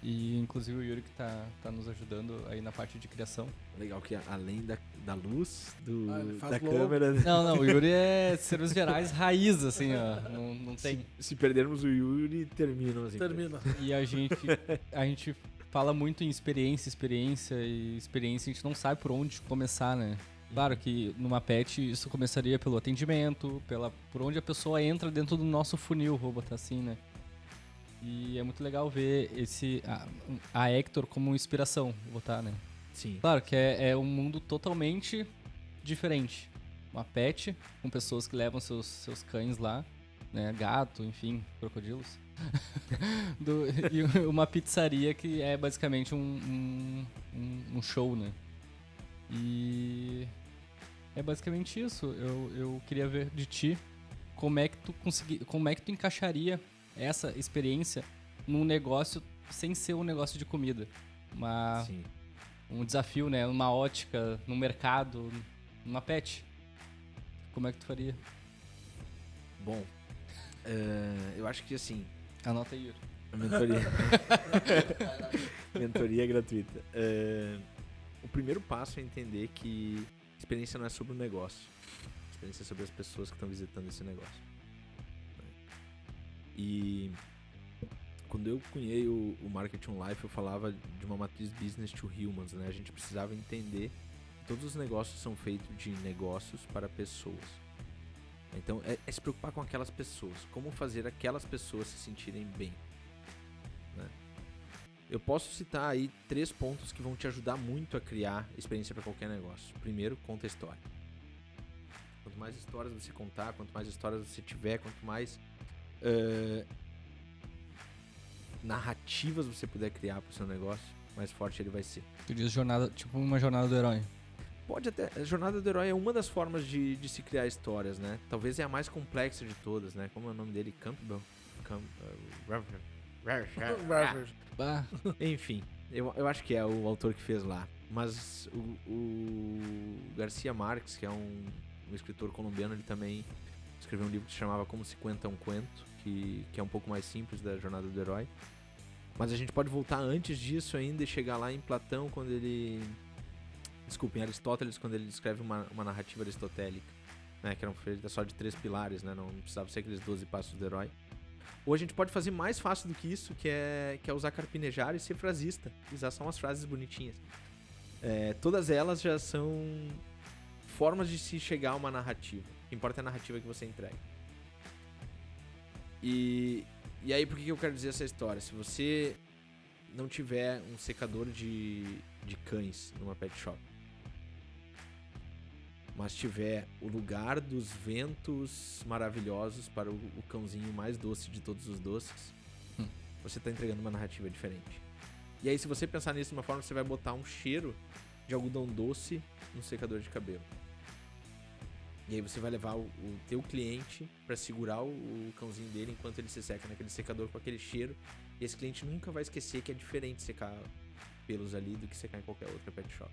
E inclusive o Yuri que tá nos ajudando aí na parte de criação. Legal que além da luz, da logo. câmera... Não, o Yuri é serviços gerais raiz, assim, ó. Não tem. Se perdermos o Yuri, terminam assim. Termina. E a gente fala muito em experiência, e experiência a gente não sabe por onde começar, né? Claro que numa pet isso começaria pelo atendimento, por onde a pessoa entra dentro do nosso funil, vou botar assim, né? E é muito legal ver a Hector como inspiração, vou botar, né? Sim. Claro que é um mundo totalmente diferente. Uma pet com pessoas que levam seus cães lá, né? Gato, enfim, crocodilos. E uma pizzaria que é basicamente um show, né? E é basicamente isso. Eu queria ver de ti como é que tu encaixaria essa experiência num negócio sem ser um negócio de comida. Sim. Um desafio, né? Numa ótica, num mercado, numa pet. Como é que tu faria? Bom, eu acho que assim... Anota aí, Yuri. A mentoria... mentoria gratuita. O primeiro passo é entender que experiência não é sobre o negócio. Experiência é sobre as pessoas que estão visitando esse negócio. E Quando eu cunhei o Marketing Life, eu falava de uma matriz Business to Humans, né? A gente precisava entender que todos os negócios são feitos de negócios para pessoas. Então, é se preocupar com aquelas pessoas. Como fazer aquelas pessoas se sentirem bem, né? Eu posso citar aí 3 pontos que vão te ajudar muito a criar experiência para qualquer negócio. Primeiro, conta a história. Quanto mais histórias você contar, quanto mais histórias você tiver, quanto mais narrativas você puder criar para o seu negócio, mais forte ele vai ser. Tu diz jornada, tipo uma jornada do herói. Pode até. A jornada do herói é uma das formas de se criar histórias, né? Talvez é a mais complexa de todas, né? Como é o nome dele? Campbell? Bah. Enfim, eu acho que é o autor que fez lá. Mas o Garcia Marques, que é um escritor colombiano, ele também escreveu um livro que se chamava Como se Cuenta um Cuento, que é um pouco mais simples da jornada do herói. Mas a gente pode voltar antes disso ainda e chegar lá em Platão, quando ele... Desculpa, em Aristóteles, quando ele descreve uma narrativa aristotélica, né, que era feita só de 3 pilares, né, não precisava ser aqueles 12 passos do herói. Ou a gente pode fazer mais fácil do que isso, que é usar carpinejar e ser frasista, usar só umas frases bonitinhas. Todas elas já são formas de se chegar a uma narrativa. O que importa é a narrativa que você entrega. E aí, por que eu quero dizer essa história? Se você não tiver um secador de cães numa pet shop, mas tiver o lugar dos ventos maravilhosos para o cãozinho mais doce de todos os doces, você está entregando uma narrativa diferente. E aí, se você pensar nisso de uma forma, você vai botar um cheiro de algodão doce no secador de cabelo. E aí você vai levar o teu cliente para segurar o cãozinho dele enquanto ele se seca naquele secador com aquele cheiro. E esse cliente nunca vai esquecer que é diferente secar pelos ali do que secar em qualquer outra pet shop.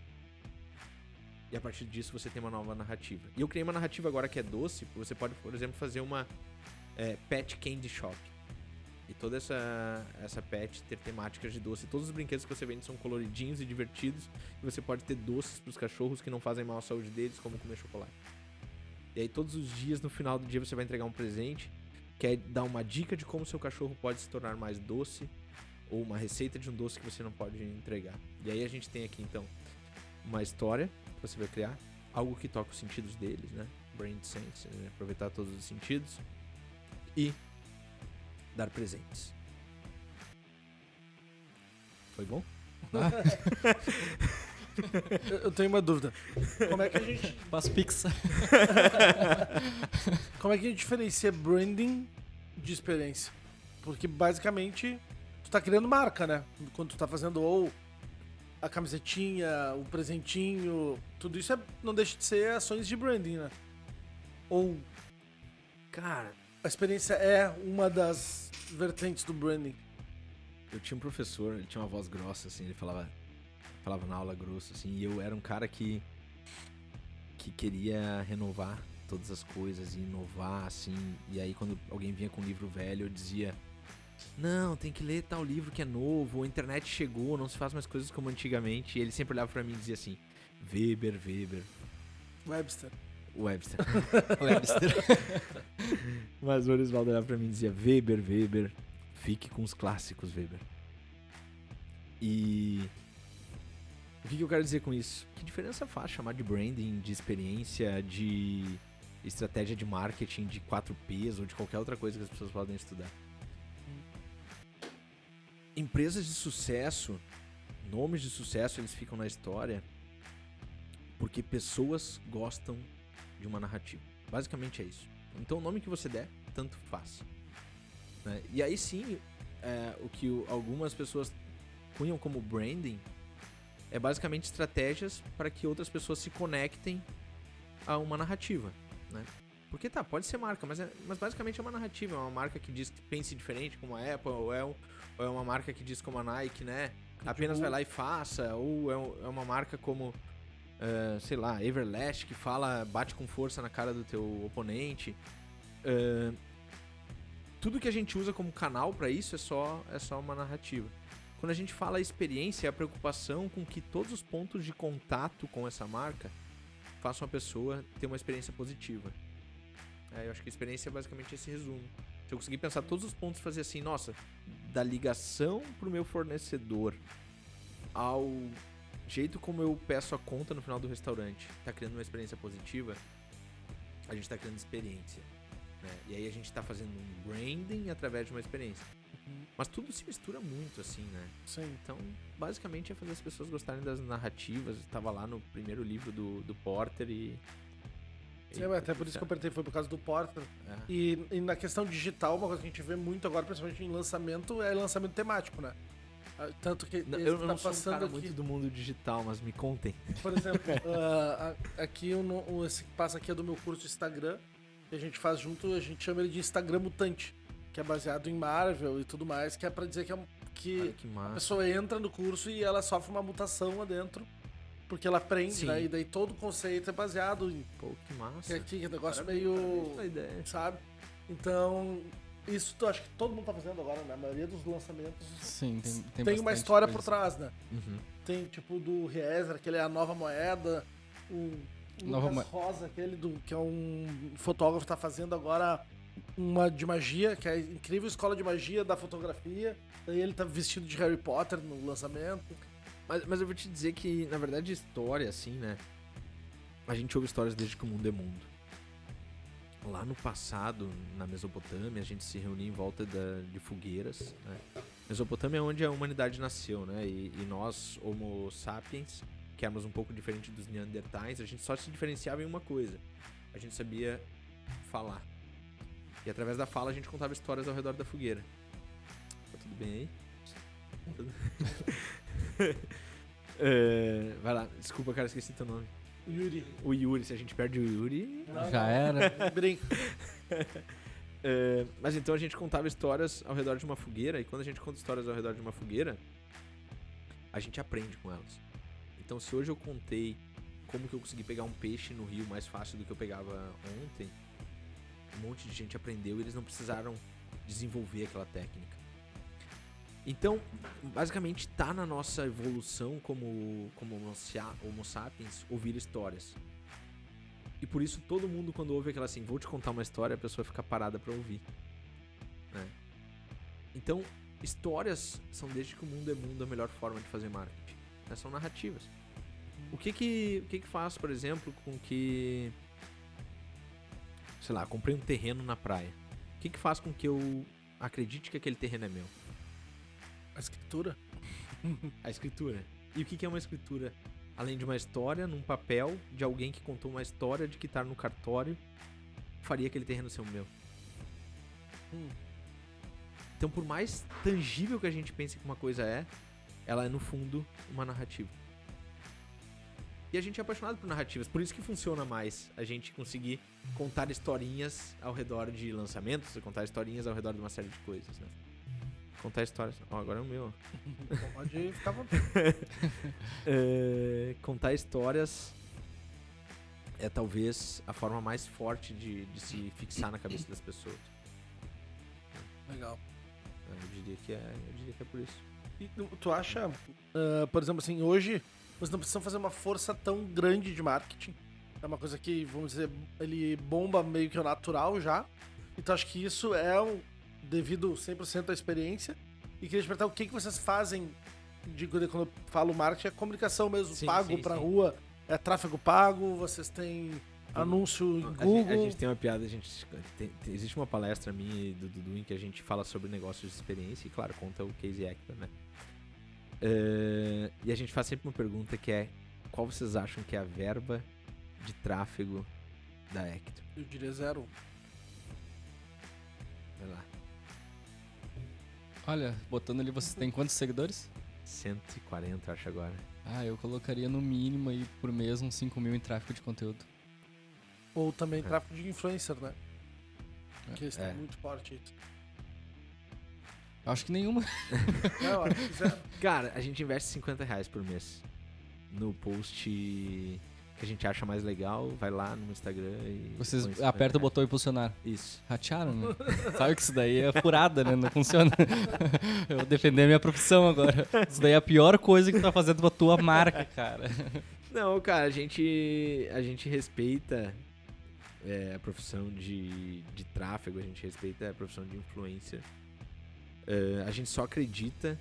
E a partir disso você tem uma nova narrativa. E eu criei uma narrativa agora que é doce. Você pode, por exemplo, fazer uma pet candy shop. E toda essa pet ter temáticas de doce. Todos os brinquedos que você vende são coloridinhos e divertidos. E você pode ter doces para os cachorros que não fazem mal à saúde deles, como comer chocolate. E aí todos os dias, no final do dia, você vai entregar um presente que é dar uma dica de como seu cachorro pode se tornar mais doce, ou uma receita de um doce que você não pode entregar. E aí a gente tem aqui, então, uma história que você vai criar, algo que toca os sentidos deles, né? Brain sense, né? Aproveitar todos os sentidos e dar presentes. Foi bom? Eu tenho uma dúvida. Como é que a gente... Faz pix. Como é que a gente diferencia branding de experiência? Porque basicamente tu tá criando marca, né? Quando tu tá fazendo ou a camisetinha, o presentinho, tudo isso não deixa de ser ações de branding, né? Ou, Cara, a experiência é uma das vertentes do branding. eu tinha um professor, ele tinha uma voz grossa, assim, ele falava na aula grosso, assim, e eu era um cara que queria renovar todas as coisas e inovar, assim, e aí quando alguém vinha com um livro velho, eu dizia, não, tem que ler tal livro que é novo, a internet chegou, não se faz mais coisas como antigamente, e ele sempre olhava pra mim e dizia assim, Weber, Webster. Webster. Webster. Mas o Orisvaldo olhava pra mim e dizia, Weber, fique com os clássicos, Weber. E o que eu quero dizer com isso? Que diferença faz chamar de branding, de experiência, de estratégia de marketing, de 4Ps ou de qualquer outra coisa que as pessoas podem estudar? Empresas de sucesso, nomes de sucesso, eles ficam na história porque pessoas gostam de uma narrativa. Basicamente é isso. Então o nome que você der, tanto faz. Né? E aí sim, o que algumas pessoas cunham como branding é basicamente estratégias para que outras pessoas se conectem a uma narrativa, né? Porque pode ser marca, mas basicamente é uma narrativa, é uma marca que diz que pense diferente, como a Apple, ou é uma marca que diz como a Nike, né? Apenas vai lá e faça, ou é uma marca como, sei lá, Everlast, que bate com força na cara do teu oponente. Tudo que a gente usa como canal para isso é só uma narrativa. Quando a gente fala experiência, é a preocupação com que todos os pontos de contato com essa marca façam a pessoa ter uma experiência positiva. Eu acho que a experiência é basicamente esse resumo. Se eu conseguir pensar todos os pontos e fazer assim, nossa, da ligação pro meu fornecedor ao jeito como eu peço a conta no final do restaurante, tá criando uma experiência positiva, a gente tá criando experiência, né? E aí a gente tá fazendo um branding através de uma experiência. Mas tudo se mistura muito, assim, né? Sim. Então, basicamente é fazer as pessoas gostarem das narrativas. Eu tava lá no primeiro livro do Porter e... Sim, até por isso que eu apertei, foi por causa do Porter. É. E na questão digital, uma coisa que a gente vê muito agora, principalmente em lançamento, é lançamento temático, né? Tanto que Não, esse eu tá não sou um passando cara aqui, muito do mundo digital, mas me contem. por exemplo, aqui esse que passa aqui é do meu curso de Instagram, que a gente faz junto, a gente chama ele de Instagram Mutante, que é baseado em Marvel e tudo mais, que é pra dizer que, Olha que que a massa. pessoa entra no curso e ela sofre uma mutação lá dentro, porque ela aprende, Sim. né? E daí todo o conceito é baseado em Pô, que massa. que é negócio Parabéns meio, pela ideia. sabe? Então, isso eu acho que todo mundo tá fazendo agora, né? A maioria dos lançamentos Sim, tem tem uma bastante história coisa. por trás, né? Uhum. Tem tipo do Rieser, que ele é a nova moeda, o Nova Lucas Rosa, aquele que é um fotógrafo, tá fazendo agora uma de magia, que é a incrível escola de magia da fotografia. Daí ele tá vestido de Harry Potter no lançamento. Mas eu vou te dizer que, na verdade, história, assim, né? A gente ouve histórias desde que o mundo é mundo. Lá no passado, na Mesopotâmia, a gente se reunia em volta de fogueiras, né? Mesopotâmia é onde a humanidade nasceu, né? E nós, Homo sapiens, que éramos um pouco diferente dos Neandertais, a gente só se diferenciava em uma coisa. A gente sabia falar. E através da fala a gente contava histórias ao redor da fogueira. Tá tudo bem aí? Tudo... vai lá, desculpa, cara, esqueci teu nome. Yuri. O Yuri, se a gente perde o Yuri... Já era. Brinco. Mas então a gente contava histórias ao redor de uma fogueira, e quando a gente conta histórias ao redor de uma fogueira, a gente aprende com elas. Então se hoje eu contei como que eu consegui pegar um peixe no rio mais fácil do que eu pegava ontem, um monte de gente aprendeu e eles não precisaram desenvolver aquela técnica. Então, basicamente tá na nossa evolução como Homo sapiens ouvir histórias. E por isso todo mundo, quando ouve aquela assim, vou te contar uma história, a pessoa fica parada pra ouvir, né? Então, histórias são, desde que o mundo é mundo, a melhor forma de fazer marketing, né? São narrativas. O que faz, por exemplo, com que, sei lá, comprei um terreno na praia. O que faz com que eu acredite que aquele terreno é meu? A escritura? A escritura. E o que é uma escritura? Além de uma história num papel de alguém que contou uma história de que estar no cartório faria aquele terreno ser o meu. Então, por mais tangível que a gente pense que uma coisa é, ela é, no fundo, uma narrativa. E a gente é apaixonado por narrativas, por isso que funciona mais a gente conseguir contar historinhas ao redor de lançamentos, contar historinhas ao redor de uma série de coisas, né? Contar histórias... agora é o meu. Pode ficar à vontade. Contar histórias é talvez a forma mais forte de se fixar na cabeça das pessoas. Legal. Eu diria que é por isso. E tu acha, por exemplo, assim, hoje vocês não precisam fazer uma força tão grande de marketing. É uma coisa que, vamos dizer, ele bomba meio que o natural já. E tu acha que isso é devido 100% à experiência? E queria te perguntar o que vocês fazem, quando eu falo marketing, é comunicação mesmo, Sim, pago sim, pra sim. rua, é tráfego pago, vocês têm anúncio em Google. A gente tem uma piada, existe uma palestra minha e do Dudu em que a gente fala sobre negócios de experiência e, claro, conta o case Hector, né? E a gente faz sempre uma pergunta que é: qual vocês acham que é a verba de tráfego da Hector? Eu diria 0. Vai lá. Olha, botando ali, vocês têm quantos seguidores? 140, acho agora. Eu colocaria no mínimo aí por mês uns 5 mil em tráfego de conteúdo. Ou também tráfego de influencer, né? Que está É. muito forte. Acho que nenhuma. Não, acho que 0. Cara, a gente investe R$50 por mês no post que a gente acha mais legal, vai lá no Instagram e... Vocês põe apertam o R$50. botão impulsionar. Isso. Ratearam, né? Sabe que isso daí é furada, né? Não funciona. Eu vou defender a minha profissão agora. Isso daí é a pior coisa que tu tá fazendo pra tua marca, cara. Não, cara, a gente respeita a profissão de tráfego, a gente respeita a profissão de influencer. A gente só acredita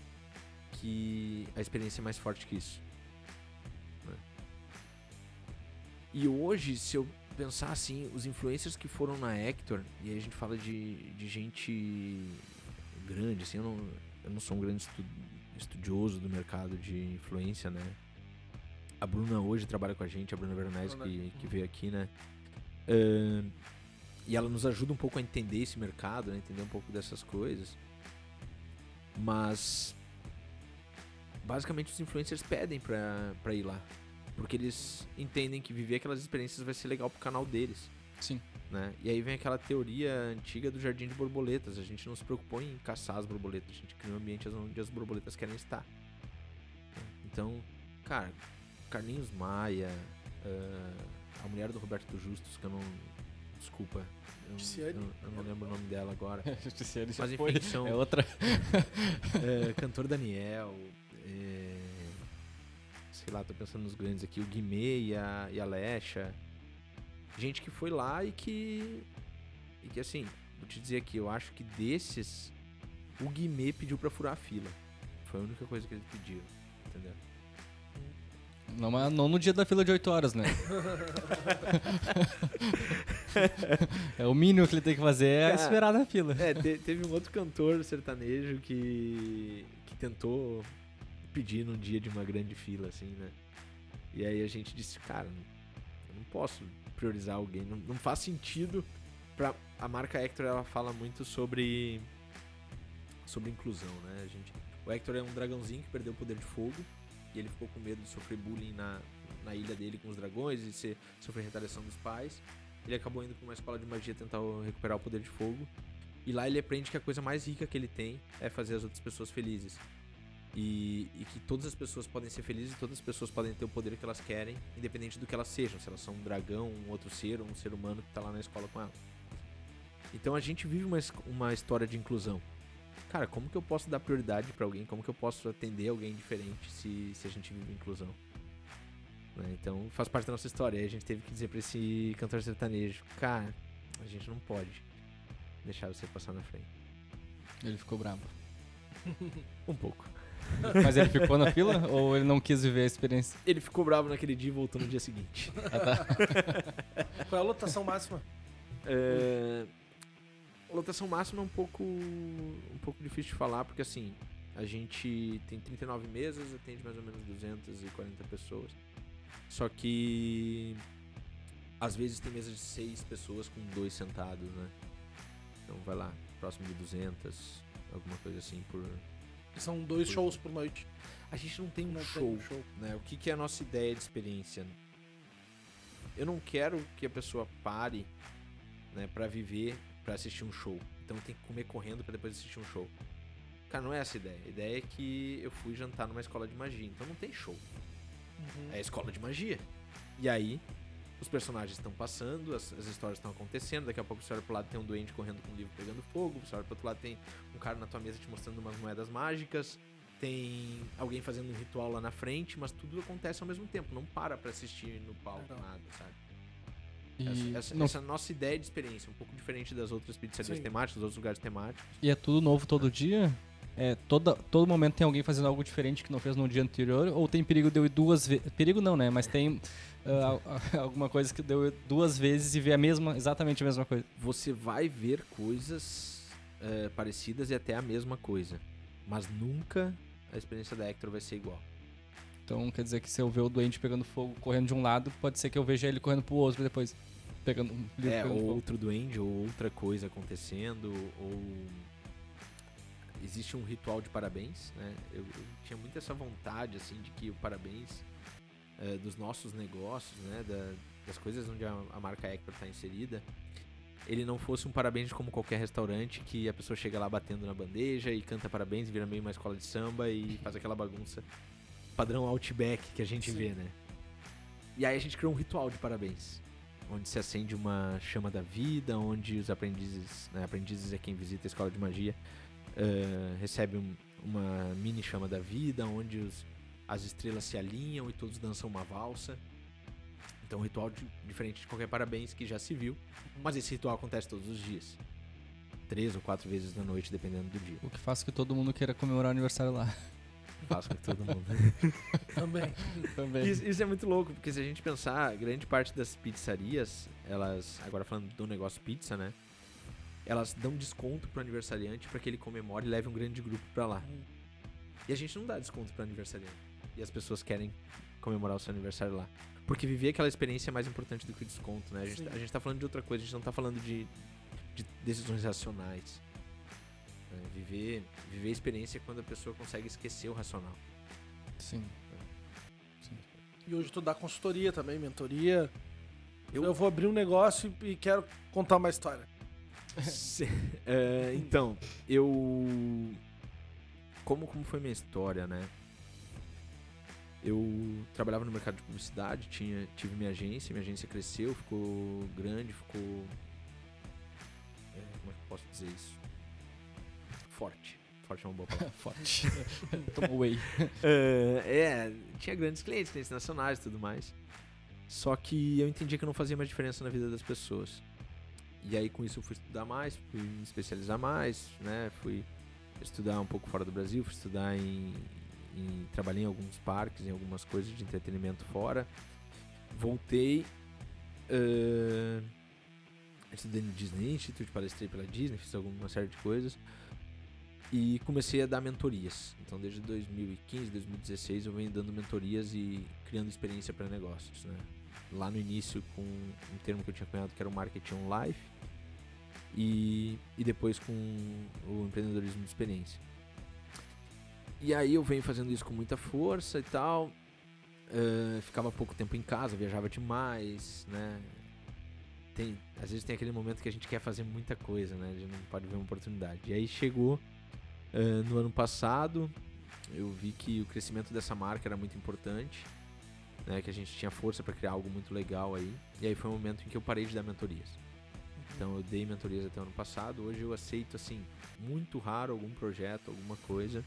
que a experiência é mais forte que isso. Né? E hoje, se eu pensar assim, os influencers que foram na Hector, e aí a gente fala de gente grande, assim, eu não sou um grande estudioso do mercado de influência, né? A Bruna hoje trabalha com a gente, a Bruna Veronese, que veio aqui, né? E ela nos ajuda um pouco a entender esse mercado, né? Entender um pouco dessas coisas. Mas basicamente os influencers pedem pra ir lá. Porque eles entendem que viver aquelas experiências vai ser legal pro canal deles. Sim. Né? E aí vem aquela teoria antiga do jardim de borboletas. A gente não se preocupou em caçar as borboletas. A gente criou um ambiente onde as borboletas querem estar. Então, cara, Carlinhos Maia, a mulher do Roberto Justus, que eu não... Desculpa. Eu não lembro o nome dela agora. Mas enfim, são... É outra. Cantor Daniel, sei lá, tô pensando nos grandes aqui, o Guimê e a Lecha. Gente que foi lá e que assim, vou te dizer aqui, eu acho que desses, o Guimê pediu pra furar a fila. Foi a única coisa que ele pediu, entendeu? Não no dia da fila de 8 horas, né? É o mínimo que ele tem que fazer é esperar na fila. Teve um outro cantor sertanejo que tentou pedir num dia de uma grande fila, assim, né? E aí a gente disse, cara, eu não posso priorizar alguém, não faz sentido. A marca Hector, ela fala muito sobre inclusão, né? O Hector é um dragãozinho que perdeu o poder de fogo. E ele ficou com medo de sofrer bullying na ilha dele com os dragões e sofrer retaliação dos pais. Ele acabou indo para uma escola de magia tentar recuperar o poder de fogo. E lá ele aprende que a coisa mais rica que ele tem é fazer as outras pessoas felizes. E que todas as pessoas podem ser felizes e todas as pessoas podem ter o poder que elas querem, independente do que elas sejam. Se elas são um dragão, um outro ser, ou um ser humano que está lá na escola com ela. Então a gente vive uma história de inclusão. Cara, como que eu posso dar prioridade pra alguém? Como que eu posso atender alguém diferente se a gente vive inclusão? Né? Então, faz parte da nossa história. E a gente teve que dizer pra esse cantor sertanejo, cara, a gente não pode deixar você passar na frente. Ele ficou bravo. Um pouco. Mas ele ficou na fila ou ele não quis viver a experiência? Ele ficou bravo naquele dia e voltou no dia seguinte. Qual é a lotação máxima? A lotação máxima é um pouco difícil de falar, porque assim, a gente tem 39 mesas, atende mais ou menos 240 pessoas. Só que às vezes tem mesas de 6 pessoas com 2 sentados, né? Então vai lá, próximo de 200, alguma coisa assim por... São 2 shows por noite. A gente não tem um Não show, tem um show. né? O que é a nossa ideia de experiência? Eu não quero que a pessoa pare, né, pra viver, pra assistir um show. Então tem que comer correndo pra depois assistir um show. Cara, não é essa a ideia. A ideia é que eu fui jantar numa escola de magia. Então não tem show. É a escola de magia. E aí, os personagens estão passando, as histórias estão acontecendo. Daqui a pouco você olha pro lado, tem um doente correndo com um livro pegando fogo. Você olha pro outro lado, tem um cara na tua mesa te mostrando umas moedas mágicas. Tem alguém fazendo um ritual lá na frente. Mas tudo acontece ao mesmo tempo. Não para pra assistir no palco, nada, sabe? Essa é a nossa ideia de experiência, um pouco diferente das outras pizzarias temáticas, dos outros lugares temáticos. E é tudo novo todo dia? Todo momento tem alguém fazendo algo diferente que não fez no dia anterior? Ou tem perigo de eu ir 2 vezes? Perigo não, né? Mas tem alguma coisa que deu 2 vezes e ver exatamente a mesma coisa? Você vai ver coisas parecidas e até a mesma coisa. Mas nunca a experiência da Hector vai ser igual. Então quer dizer que se eu ver o doente pegando fogo correndo de um lado, pode ser que eu veja ele correndo pro outro depois. Pegando ou outro duende, ou outra coisa acontecendo, ou existe um ritual de parabéns, né? Eu tinha muito essa vontade, assim, de que o parabéns dos nossos negócios, né? Das coisas onde a marca Hector está inserida, ele não fosse um parabéns como qualquer restaurante, que a pessoa chega lá batendo na bandeja e canta parabéns, vira meio uma escola de samba e faz aquela bagunça padrão Outback que a gente vê, né? E aí a gente criou um ritual de parabéns, onde se acende uma chama da vida, onde os aprendizes, né, aprendizes é quem visita a escola de magia, recebe uma mini chama da vida, onde as estrelas se alinham e todos dançam uma valsa. Então um ritual diferente de qualquer parabéns que já se viu, mas esse ritual acontece todos os dias. 3 ou 4 vezes na noite, dependendo do dia. O que faz que todo mundo queira comemorar o aniversário lá. Faço com todo mundo. Também. Também. Isso é muito louco, porque se a gente pensar, grande parte das pizzarias, elas, agora falando do negócio pizza, né? Elas dão desconto pro aniversariante pra que ele comemore e leve um grande grupo pra lá. E a gente não dá desconto pro aniversariante. E as pessoas querem comemorar o seu aniversário lá. Porque viver aquela experiência é mais importante do que o desconto, né? A gente tá falando de outra coisa, a gente não tá falando de decisões racionais. Viver a experiência é quando a pessoa consegue esquecer o racional. Sim. E hoje tu dá consultoria também, mentoria. Eu vou abrir um negócio e quero contar uma história. Então, como foi minha história, né? Eu trabalhava no mercado de publicidade, tive minha agência cresceu, ficou grande, ficou... como é que eu posso dizer isso? Forte é uma boa palavra. Forte. Tomou whey. Tinha grandes clientes nacionais e tudo mais. Só que eu entendia que eu não fazia mais diferença na vida das pessoas. E aí com isso eu fui estudar mais, fui me especializar mais, né? Fui estudar um pouco fora do Brasil, fui estudar trabalhei em alguns parques, em algumas coisas de entretenimento fora. Voltei, estudei no Disney Institute, palestrei pela Disney, fiz uma série de coisas. E comecei a dar mentorias. Então desde 2015, 2016 eu venho dando mentorias e criando experiência para negócios, né? Lá no início com um termo que eu tinha cunhado que era o Marketing on Life e depois com o empreendedorismo de experiência. E aí eu venho fazendo isso com muita força e tal. Ficava pouco tempo em casa, viajava demais, né? Às vezes tem aquele momento que a gente quer fazer muita coisa, né? A gente não pode ver uma oportunidade. E aí chegou no ano passado, eu vi que o crescimento dessa marca era muito importante, né? Que a gente tinha força para criar algo muito legal aí. E aí foi um momento em que eu parei de dar mentorias. Então eu dei mentorias até o ano passado. Hoje eu aceito, assim, muito raro algum projeto, alguma coisa.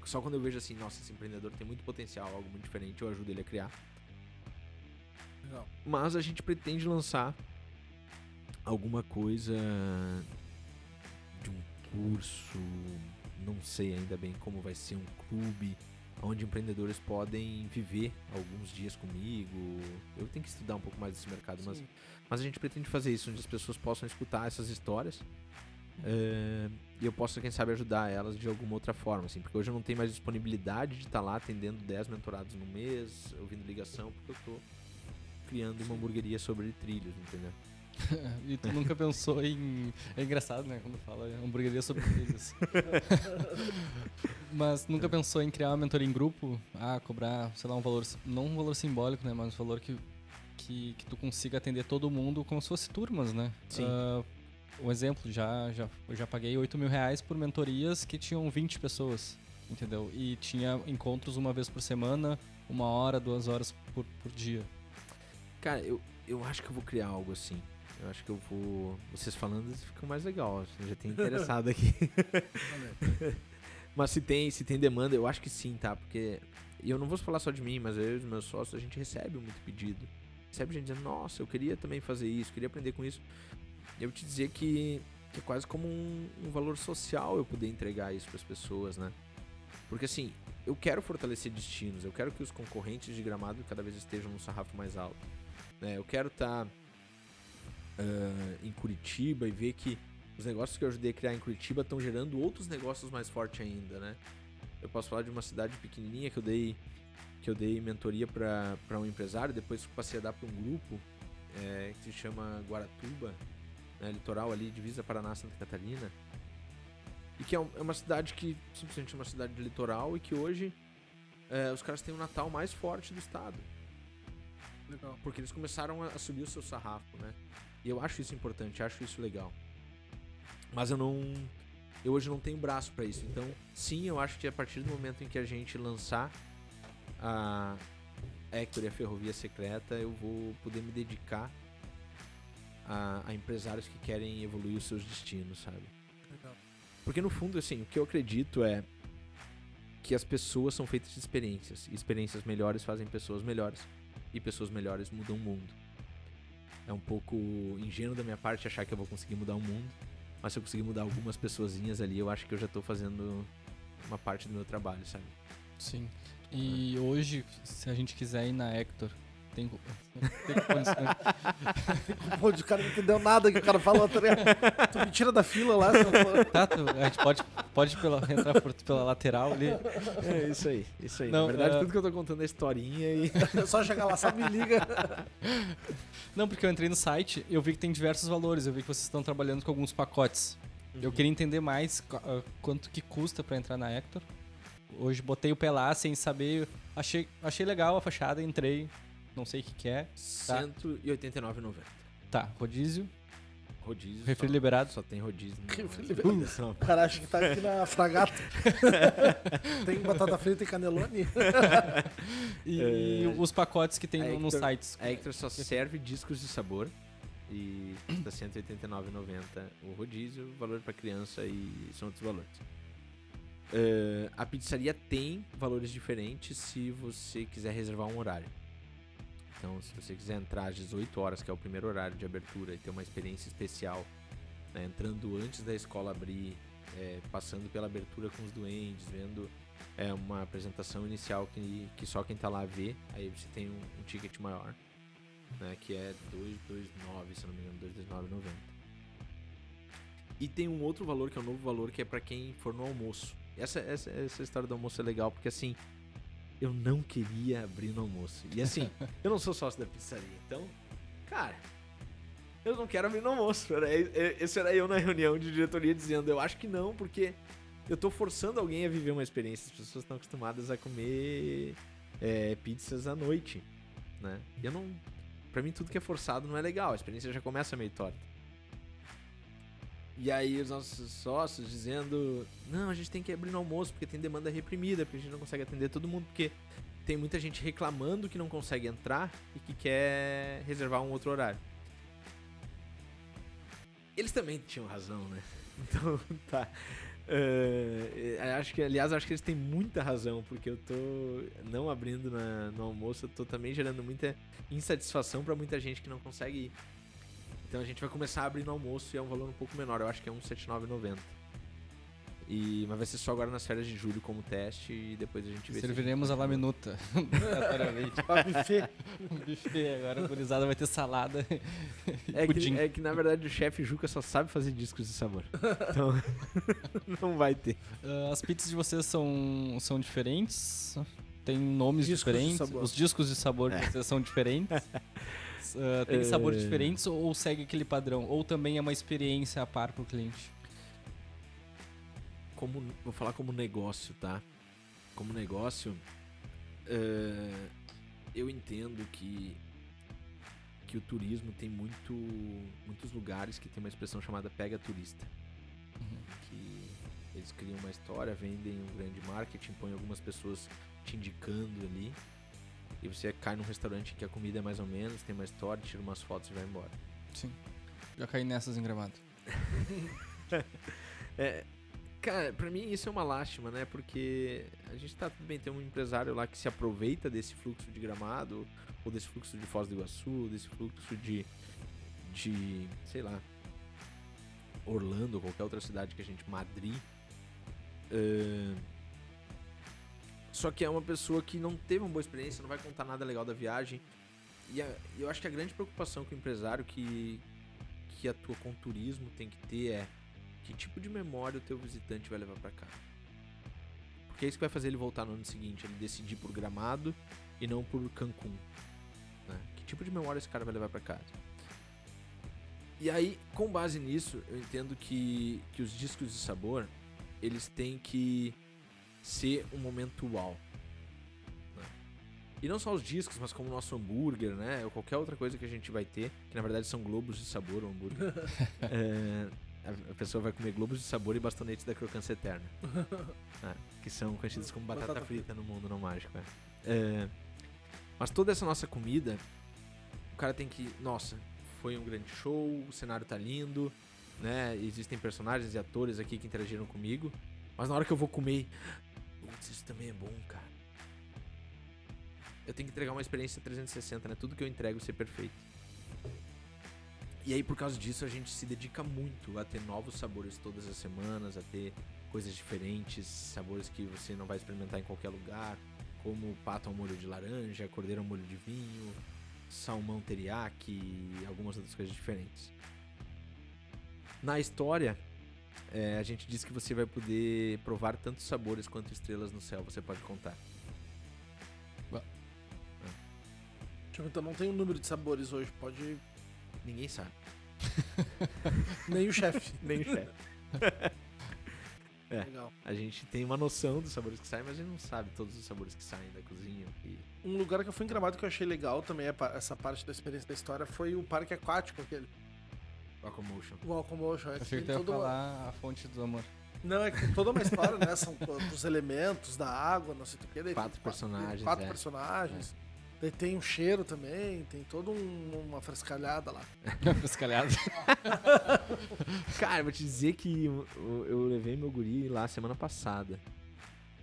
Só quando eu vejo assim, nossa, esse empreendedor tem muito potencial, algo muito diferente, eu ajudo ele a criar. Legal. Mas a gente pretende lançar alguma coisa de um curso, não sei ainda bem como vai ser, um clube, onde empreendedores podem viver alguns dias comigo. Eu tenho que estudar um pouco mais desse mercado, mas a gente pretende fazer isso, onde as pessoas possam escutar essas histórias e eu posso, quem sabe, ajudar elas de alguma outra forma, assim, porque hoje eu não tenho mais disponibilidade de estar lá atendendo 10 mentorados no mês, ouvindo ligação, porque eu tô criando uma hamburgueria sobre trilhos, entendeu? E tu nunca pensou em... É engraçado, né? Quando fala hamburgueria sobre trilhos. Mas nunca pensou em criar uma mentoria em grupo? Cobrar, sei lá, um valor... Não um valor simbólico, né? Mas um valor que tu consiga atender todo mundo como se fosse turmas, né? Sim. Um exemplo, eu já paguei R$8.000 por mentorias que tinham 20 pessoas, entendeu? E tinha encontros uma vez por semana, 1 hora, 2 horas por dia. Cara, eu acho que eu vou criar algo assim. Eu acho que eu vou... Vocês falando, fica mais legal. Eu já tenho interessado aqui. Mas se tem demanda, eu acho que sim, tá? Porque... E eu não vou falar só de mim, mas eu e os meus sócios, a gente recebe muito pedido. Recebe gente dizendo, nossa, eu queria também fazer isso, queria aprender com isso. E eu vou te dizer que é quase como um valor social eu poder entregar isso pras pessoas, né? Porque assim, eu quero fortalecer destinos, eu quero que os concorrentes de Gramado cada vez estejam num sarrafo mais alto. Né? Eu quero estar em Curitiba e ver que os negócios que eu ajudei a criar em Curitiba estão gerando outros negócios mais fortes ainda, né? Eu posso falar de uma cidade pequenininha que eu dei mentoria para um empresário, depois passei a dar para um grupo que se chama Guaratuba, né? Litoral ali, divisa Paraná, Santa Catarina, e que é uma cidade que simplesmente é uma cidade de litoral e que hoje os caras têm o Natal mais forte do estado. Legal. Porque eles começaram a subir o seu sarrafo, né? E eu acho isso importante, acho isso legal. Mas eu hoje não tenho braço pra isso. Então, sim, eu acho que a partir do momento em que a gente lançar a Hector e a Ferrovia Secreta, eu vou poder me dedicar a empresários que querem evoluir os seus destinos, sabe? Legal. Porque no fundo, assim, o que eu acredito é que as pessoas são feitas de experiências. E experiências melhores fazem pessoas melhores. E pessoas melhores mudam o mundo. É um pouco ingênuo da minha parte achar que eu vou conseguir mudar o mundo. Mas se eu conseguir mudar algumas pessoazinhas ali, eu acho que eu já tô fazendo uma parte do meu trabalho, sabe? Sim. E hoje, se a gente quiser ir na Hector, tem condições. Pô, o cara não entendeu nada que o cara falou, tá ligado? Tu me tira da fila lá. Tá, a gente pode entrar pela lateral ali. É isso aí, isso aí. Não, Na verdade, tudo que eu tô contando é historinha e... É só chegar lá, só me liga. Não, porque eu entrei no site, eu vi que tem diversos valores, eu vi que vocês estão trabalhando com alguns pacotes. Eu queria entender mais quanto que custa pra entrar na Hector. Hoje botei o pé lá sem saber, achei legal a fachada, entrei, não sei o que é. Tá. R$189,90. Tá, rodízio, Rodízio. refri só- liberado. Só tem rodízio. Refri não. liberado. O cara acha que tá aqui na Fragata. Tem batata frita e canelone. E os pacotes que tem A nos Hector- sites. A Hector só serve discos de sabor e custa R$189,90 o rodízio, valor para criança e são outros valores. A pizzaria tem valores diferentes se você quiser reservar um horário. Então, se você quiser entrar às 18 horas, que é o primeiro horário de abertura, e ter uma experiência especial, né, entrando antes da escola abrir, passando pela abertura com os duendes, vendo uma apresentação inicial que só quem tá lá vê, aí você tem um ticket maior, né, que é R$229, se não me engano, R$229,90. E tem um outro valor, que é o novo valor, que é pra quem for no almoço. Essa história do almoço é legal, porque assim, eu não queria abrir no almoço. E assim, eu não sou sócio da pizzaria, então, cara, eu não quero abrir no almoço. Esse era eu na reunião de diretoria dizendo, eu acho que não, porque eu tô forçando alguém a viver uma experiência. As pessoas estão acostumadas a comer pizzas à noite, né? Eu não... Pra mim, tudo que é forçado não é legal. A experiência já começa meio torta. E aí os nossos sócios dizendo, não, a gente tem que abrir no almoço porque tem demanda reprimida, porque a gente não consegue atender todo mundo, porque tem muita gente reclamando que não consegue entrar e que quer reservar um outro horário. Eles também tinham razão, né? Então, tá. Acho que eles têm muita razão, porque eu tô não abrindo no almoço, eu tô também gerando muita insatisfação pra muita gente que não consegue ir. Então a gente vai começar a abrir no almoço e é um valor um pouco menor, eu acho que é R$179,90. Mas vai ser só agora nas férias de julho como teste e depois a gente vê. Serviremos a la minuta. Aleatoriamente. Pra buffet. Um buffet agora, a gurizada vai ter salada. É que na verdade o chefe Juca só sabe fazer discos de sabor. Então não vai ter. As pizzas de vocês são diferentes? Tem nomes Discos de diferentes? sabor. Os discos de sabor de vocês são diferentes? Tem sabores diferentes ou segue aquele padrão? Ou também é uma experiência a par pro cliente? Vou falar como negócio, tá? Como negócio, eu entendo que o turismo tem muitos lugares que tem uma expressão chamada pega turista. Que eles criam uma história, vendem um grande marketing, põem algumas pessoas te indicando ali. E você cai num restaurante que a comida é mais ou menos, tem uma história, tira umas fotos e vai embora. Sim. Já caí nessas em Gramado. Cara, pra mim isso é uma lástima, né? Porque a gente tá tudo bem, tem um empresário lá que se aproveita desse fluxo de Gramado, ou desse fluxo de Foz do Iguaçu, desse fluxo de sei lá, Orlando, ou qualquer outra cidade que a gente... Madrid. Só que é uma pessoa que não teve uma boa experiência, não vai contar nada legal da viagem. E eu acho que a grande preocupação que o empresário que atua com turismo tem que ter é que tipo de memória o teu visitante vai levar pra cá. Porque é isso que vai fazer ele voltar no ano seguinte, ele decidir por Gramado e não por Cancún, né? Que tipo de memória esse cara vai levar pra casa? E aí, com base nisso, eu entendo que os discos de sabor, eles têm que ser um momento uau, né? E não só os discos, mas como o nosso hambúrguer, né? Ou qualquer outra coisa que a gente vai ter, que na verdade são globos de sabor, o hambúrguer. A pessoa vai comer globos de sabor e bastonetes da crocância eterna, né? Que são conhecidos como batata frita no mundo não mágico. Mas toda essa nossa comida, o cara tem que... Nossa, foi um grande show, o cenário tá lindo, né? Existem personagens e atores aqui que interagiram comigo, mas na hora que eu vou comer, putz, isso também é bom, cara. Eu tenho que entregar uma experiência 360, né? Tudo que eu entrego ser perfeito. E aí, por causa disso, a gente se dedica muito a ter novos sabores todas as semanas, a ter coisas diferentes, sabores que você não vai experimentar em qualquer lugar, como pato ao molho de laranja, cordeiro ao molho de vinho, salmão teriyaki e algumas outras coisas diferentes. Na história, a gente diz que você vai poder provar tantos sabores quanto estrelas no céu você pode contar. Então não tem um número de sabores hoje, pode... Ninguém sabe. Nem o chefe. Nem o chefe. Legal. A gente tem uma noção dos sabores que saem, mas a gente não sabe todos os sabores que saem da cozinha. Um lugar que eu fui em Gramado que eu achei legal também, essa parte da experiência da história, foi o parque aquático aquele. Locomotion. O Locomotion. Achei que tu ia falar a fonte do amor. Não, é que toda uma história, né? São dos elementos, da água, não sei o que. Quatro personagens. Quatro personagens. Daí tem um cheiro também, tem toda uma frescalhada lá. Frescalhada. Cara, eu vou te dizer que eu levei meu guri lá semana passada.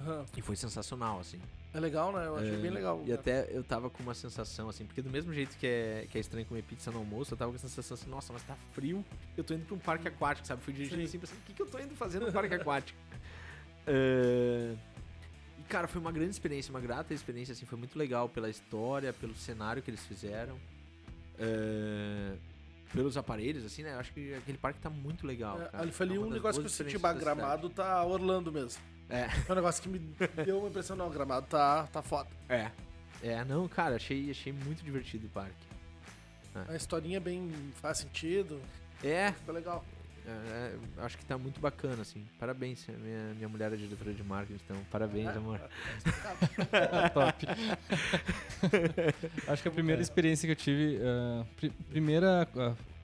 Uhum. E foi sensacional, assim. É legal, né? Eu achei bem legal. E até eu tava com uma sensação, assim, porque do mesmo jeito que é estranho comer pizza no almoço, eu tava com a sensação assim, nossa, mas tá frio, eu tô indo pra um parque aquático, sabe? Fui dirigindo assim, pensando, o que eu tô indo fazer no parque aquático? E, cara, foi uma grande experiência, uma grata experiência, assim, foi muito legal pela história, pelo cenário que eles fizeram, pelos aparelhos, assim, né? Eu acho que aquele parque tá muito legal, cara. Ali foi ali um negócio que eu senti, da Gramado tá Orlando mesmo. É um negócio que me deu uma impressão, não, Gramado tá foda. Não, cara, achei muito divertido o parque. A historinha bem faz sentido. Ficou legal. Acho que tá muito bacana, assim. Parabéns, minha mulher é diretora de marketing, então parabéns, amor. Top. Acho que a primeira experiência que eu tive,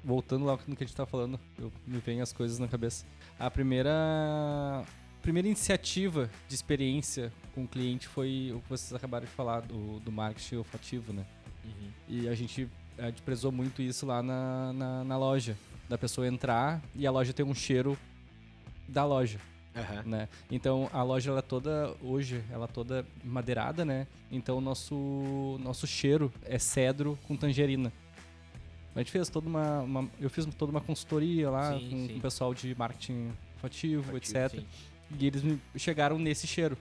voltando lá no que a gente tá falando, me vem as coisas na cabeça. A primeira iniciativa de experiência com o cliente foi o que vocês acabaram de falar, do marketing olfativo, né? Uhum. E a gente prezou muito isso lá na loja. Da pessoa entrar e a loja ter um cheiro da loja, né? Então a loja ela é toda madeirada, né? Então o nosso cheiro é cedro com tangerina. A gente fez eu fiz toda uma consultoria lá com o pessoal de marketing olfativo, etc. Sim. E eles chegaram nesse cheiro.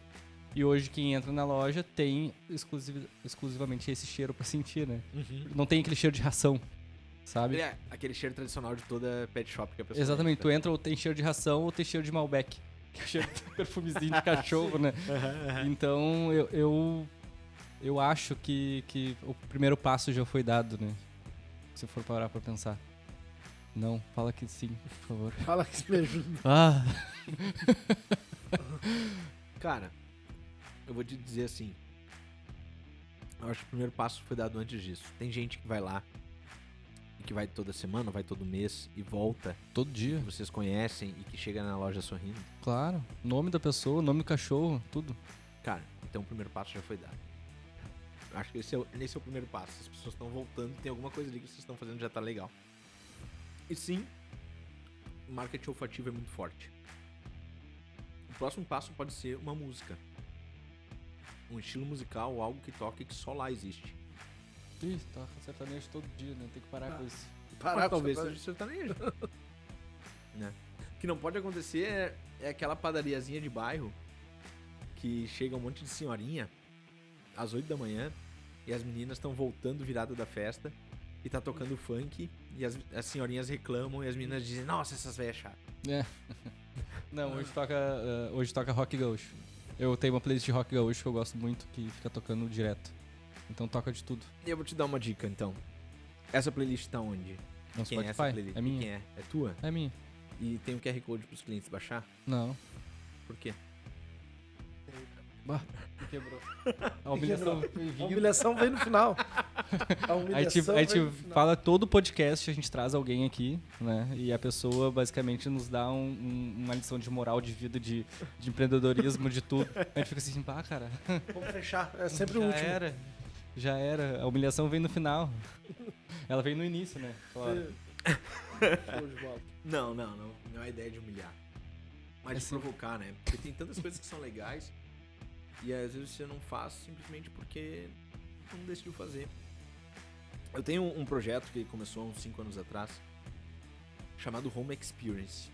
E hoje quem entra na loja tem exclusivamente esse cheiro pra sentir, né? Uhum. Não tem aquele cheiro de ração. Sabe? Aquele cheiro tradicional de toda pet shop que a pessoa... Exatamente, tu entra ou tem cheiro de ração ou tem cheiro de Malbec, que é o cheiro de perfumezinho de cachorro, né? Então eu acho que o primeiro passo já foi dado, né? Se for parar pra pensar. Não, fala que sim, por favor. Fala que me ajuda. Cara, eu vou te dizer assim, eu acho que o primeiro passo foi dado antes disso. Tem gente que vai lá, que vai toda semana, vai todo mês e volta. Todo dia. Que vocês conhecem e que chega na loja sorrindo. Claro. Nome da pessoa, nome do cachorro, tudo. Cara, então o primeiro passo já foi dado. Acho que esse é o primeiro passo. As pessoas estão voltando, tem alguma coisa ali que vocês estão fazendo já tá legal. E sim, o marketing olfativo é muito forte. O próximo passo pode ser uma música. Um estilo musical ou algo que toque que só lá existe. Ih, toca sertanejo todo dia, né? Tem que parar com isso. Mas talvez seja sertanejo. Né? O que não pode acontecer é aquela padariazinha de bairro que chega um monte de senhorinha às 8 da manhã e as meninas estão voltando virada da festa e tá tocando funk e as senhorinhas reclamam e as meninas dizem, nossa, essas velhas chatas. Não, hoje toca rock gaúcho. Eu tenho uma playlist de rock gaúcho que eu gosto muito, que fica tocando direto. Então toca de tudo. E eu vou te dar uma dica, então. Essa playlist tá onde? No Quem Spotify. é essa playlist? É minha. Quem é? É tua? É minha. E tem um QR Code pros clientes baixar? Não. Por quê? Bah, me quebrou. A humilhação vem no final. A gente fala todo podcast, a gente traz alguém aqui, né? E a pessoa basicamente nos dá uma lição de moral, de vida, de empreendedorismo, de tudo. A gente fica assim, pá, cara. Vamos fechar, é sempre o último. Já era. A humilhação vem no final. Ela vem no início, né? Claro. Não é a ideia de humilhar. Mas de provocar, né? Porque tem tantas coisas que são legais e às vezes você não faz simplesmente porque não decidiu fazer. Eu tenho um projeto que começou há uns 5 anos atrás, chamado Home Experience.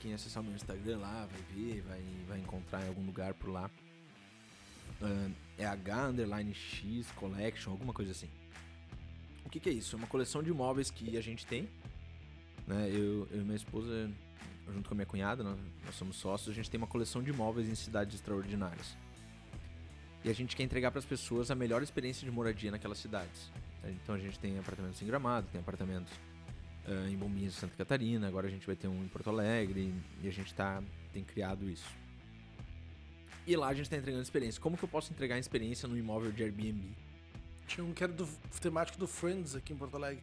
Quem acessar o meu Instagram lá vai ver, vai encontrar em algum lugar por lá. É H_X Collection, alguma coisa assim. O que é isso? É uma coleção de móveis que a gente tem, né? Eu e minha esposa, junto com a minha cunhada, nós somos sócios, a gente tem uma coleção de móveis em cidades extraordinárias. E a gente quer entregar para as pessoas a melhor experiência de moradia naquelas cidades. Então a gente tem apartamentos em Gramado, tem apartamentos em Bombinhas, Santa Catarina, agora a gente vai ter um em Porto Alegre, e a gente tem criado isso. E lá a gente está entregando experiência. Como que eu posso entregar experiência no imóvel de Airbnb? Tinha um que era do temático do Friends aqui em Porto Alegre.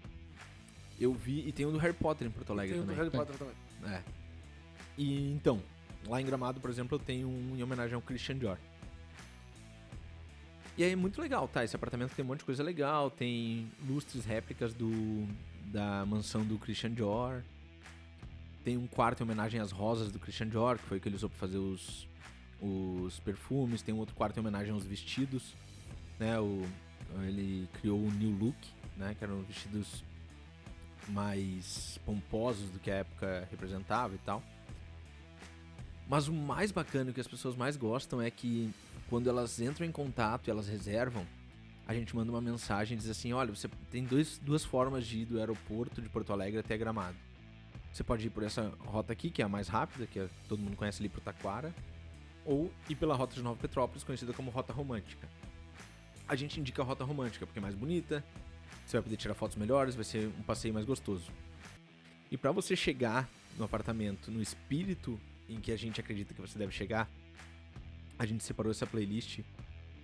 Eu vi, e tem um do Harry Potter em Porto Alegre Tem um também. do Harry Potter também. E então, lá em Gramado, por exemplo, eu tenho um em homenagem ao Christian Dior. E aí é muito legal, tá? Esse apartamento tem um monte de coisa legal, tem lustres réplicas da mansão do Christian Dior. Tem um quarto em homenagem às rosas do Christian Dior, que foi o que ele usou pra fazer os perfumes. Tem um outro quarto em homenagem aos vestidos, né? Ele criou o New Look, né? Que eram vestidos mais pomposos do que a época representava e tal. Mas o mais bacana, o que as pessoas mais gostam é que quando elas entram em contato e elas reservam, a gente manda uma mensagem e diz assim: olha, você tem duas formas de ir do aeroporto de Porto Alegre até Gramado. Você pode ir por essa rota aqui, que é a mais rápida, que todo mundo conhece ali pro Taquara, ou ir pela rota de Nova Petrópolis, conhecida como Rota Romântica. A gente indica a Rota Romântica porque é mais bonita, você vai poder tirar fotos melhores, vai ser um passeio mais gostoso. E para você chegar no apartamento no espírito em que a gente acredita que você deve chegar, a gente separou essa playlist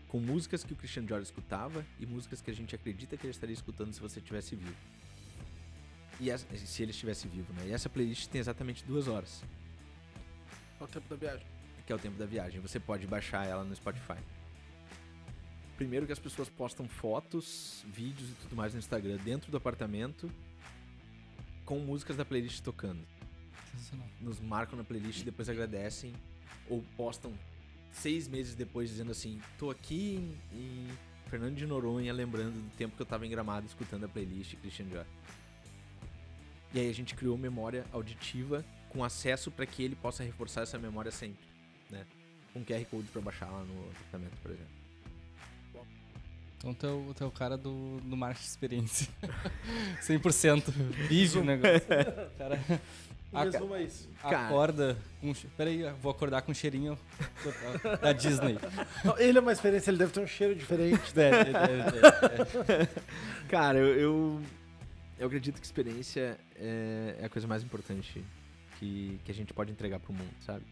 com músicas que o Christian Dior escutava e músicas que a gente acredita que ele estaria escutando se você estivesse vivo. Se ele estivesse vivo, né? E essa playlist tem exatamente 2 horas. É o tempo da viagem. Que é o tempo da viagem. Você pode baixar ela no Spotify. Primeiro que as pessoas postam fotos, vídeos e tudo mais no Instagram dentro do apartamento com músicas da playlist tocando. Sensacional. Nos marcam na playlist e depois agradecem, ou postam 6 meses depois dizendo assim: tô aqui em Fernando de Noronha lembrando do tempo que eu tava em Gramado escutando a playlist Christian Dior. E aí a gente criou memória auditiva com acesso para que ele possa reforçar essa memória sempre, né? Com QR Code para baixar lá no apartamento, por exemplo. Então tu é o cara do marketing de experiência. 100%. Vive o negócio. Cara, Resumo é isso. acorda com... Peraí, vou acordar com um cheirinho da Disney. Não, ele é uma experiência, ele deve ter um cheiro diferente. Deve. Cara, eu acredito que experiência é a coisa mais importante que a gente pode entregar pro mundo, sabe?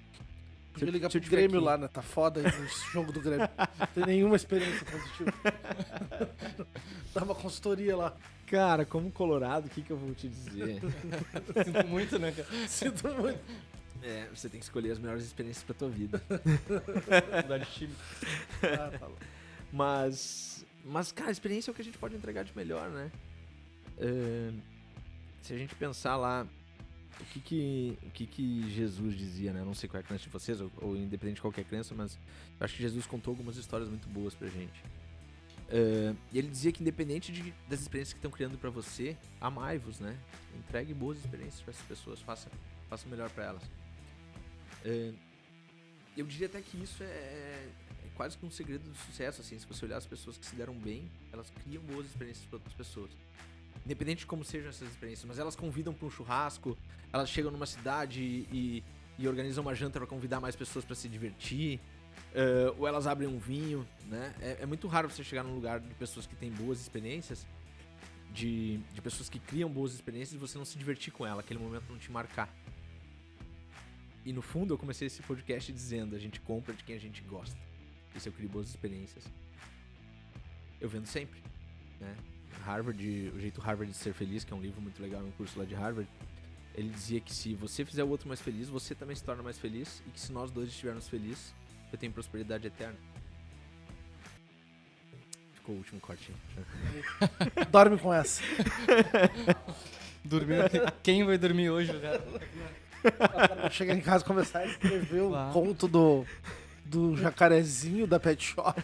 Podia ligar se eu pro tiver Grêmio aqui- lá, né? Tá foda aí no jogo do Grêmio. Não tem nenhuma experiência positiva. Dá uma consultoria lá. Cara, como colorado, o que eu vou te dizer? Sinto muito, né, cara? Sinto muito. Você tem que escolher as melhores experiências pra tua vida. Mudar de time. Ah, tá louco. Mas, cara, a experiência é o que a gente pode entregar de melhor, né? Se a gente pensar lá, o que Jesus dizia, né? Eu não sei qual é a crença de vocês, ou independente de qualquer crença, mas eu acho que Jesus contou algumas histórias muito boas pra gente. E ele dizia que independente das experiências que estão criando pra você, amai-vos, né? Entregue boas experiências pra essas pessoas, faça o melhor pra elas. Eu diria até que isso é quase que um segredo do sucesso, assim. Se você olhar as pessoas que se deram bem, elas criam boas experiências para outras pessoas. Independente de como sejam essas experiências, mas elas convidam para um churrasco, elas chegam numa cidade e organizam uma janta para convidar mais pessoas para se divertir, ou elas abrem um vinho, né? É muito raro você chegar num lugar de pessoas que têm boas experiências, de pessoas que criam boas experiências e você não se divertir com ela, aquele momento não te marcar. E no fundo eu comecei esse podcast dizendo: a gente compra de quem a gente gosta. E se eu crio boas experiências, eu vendo sempre, né? O Jeito Harvard de Ser Feliz, que é um livro muito legal, um curso lá de Harvard, ele dizia que se você fizer o outro mais feliz, você também se torna mais feliz, e que se nós dois estivermos felizes, eu tenho prosperidade eterna. Ficou o último corte. Dorme com essa. Dormiu. Quem vai dormir hoje, cara? Chegar em casa e começar a escrever o Claro. conto do do jacarezinho da Pet Shop.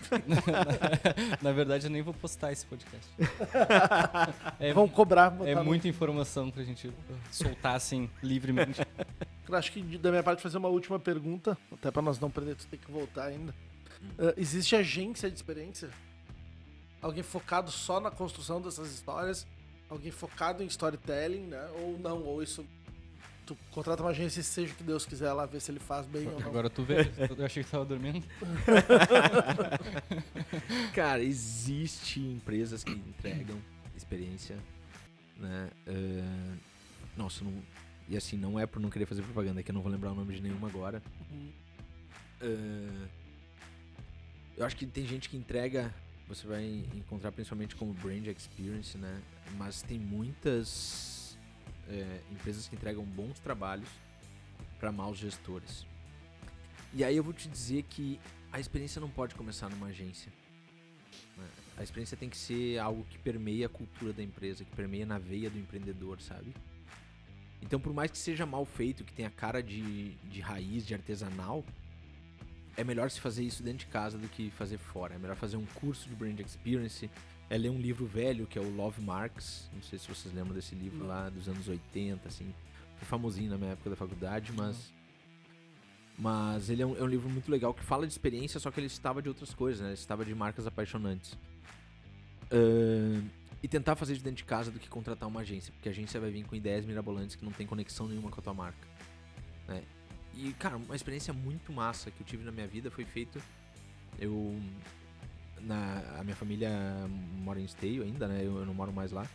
Na verdade, eu nem vou postar esse podcast. Vão cobrar. É muita informação pra gente soltar assim, livremente. Acho que da minha parte fazer uma última pergunta, até pra nós não perder, tu tem que voltar ainda. Existe agência de experiência? Alguém focado só na construção dessas histórias? Alguém focado em storytelling, né? Ou não, ou isso... Tu contrata uma agência e seja o que Deus quiser lá, ver se ele faz bem ou não. Agora tu vê, eu achei que tava dormindo. Cara, existe empresas que entregam experiência, né? Nossa, não... E assim, não é por não querer fazer propaganda, que eu não vou lembrar o nome de nenhuma agora. Eu acho que tem gente que entrega, você vai encontrar principalmente como brand experience, né? Mas tem muitas empresas que entregam bons trabalhos para maus gestores. E aí eu vou te dizer que a experiência não pode começar numa agência. A experiência tem que ser algo que permeia a cultura da empresa, que permeia na veia do empreendedor, sabe? Então, por mais que seja mal feito, que tenha cara de raiz, de artesanal, é melhor se fazer isso dentro de casa do que fazer fora. É melhor fazer um curso de brand experience, ler um livro velho, que é o Love Marks. Não sei se vocês lembram desse livro lá dos anos 80, assim. Foi famosinho na minha época da faculdade, mas ele é um livro muito legal que fala de experiência, só que ele citava de outras coisas, né? Ele citava de marcas apaixonantes. E tentar fazer de dentro de casa do que contratar uma agência, porque a agência vai vir com ideias mirabolantes que não tem conexão nenhuma com a tua marca, né? E, cara, uma experiência muito massa que eu tive na minha vida foi feito... A minha família mora em Esteio ainda, né? Eu não moro mais lá,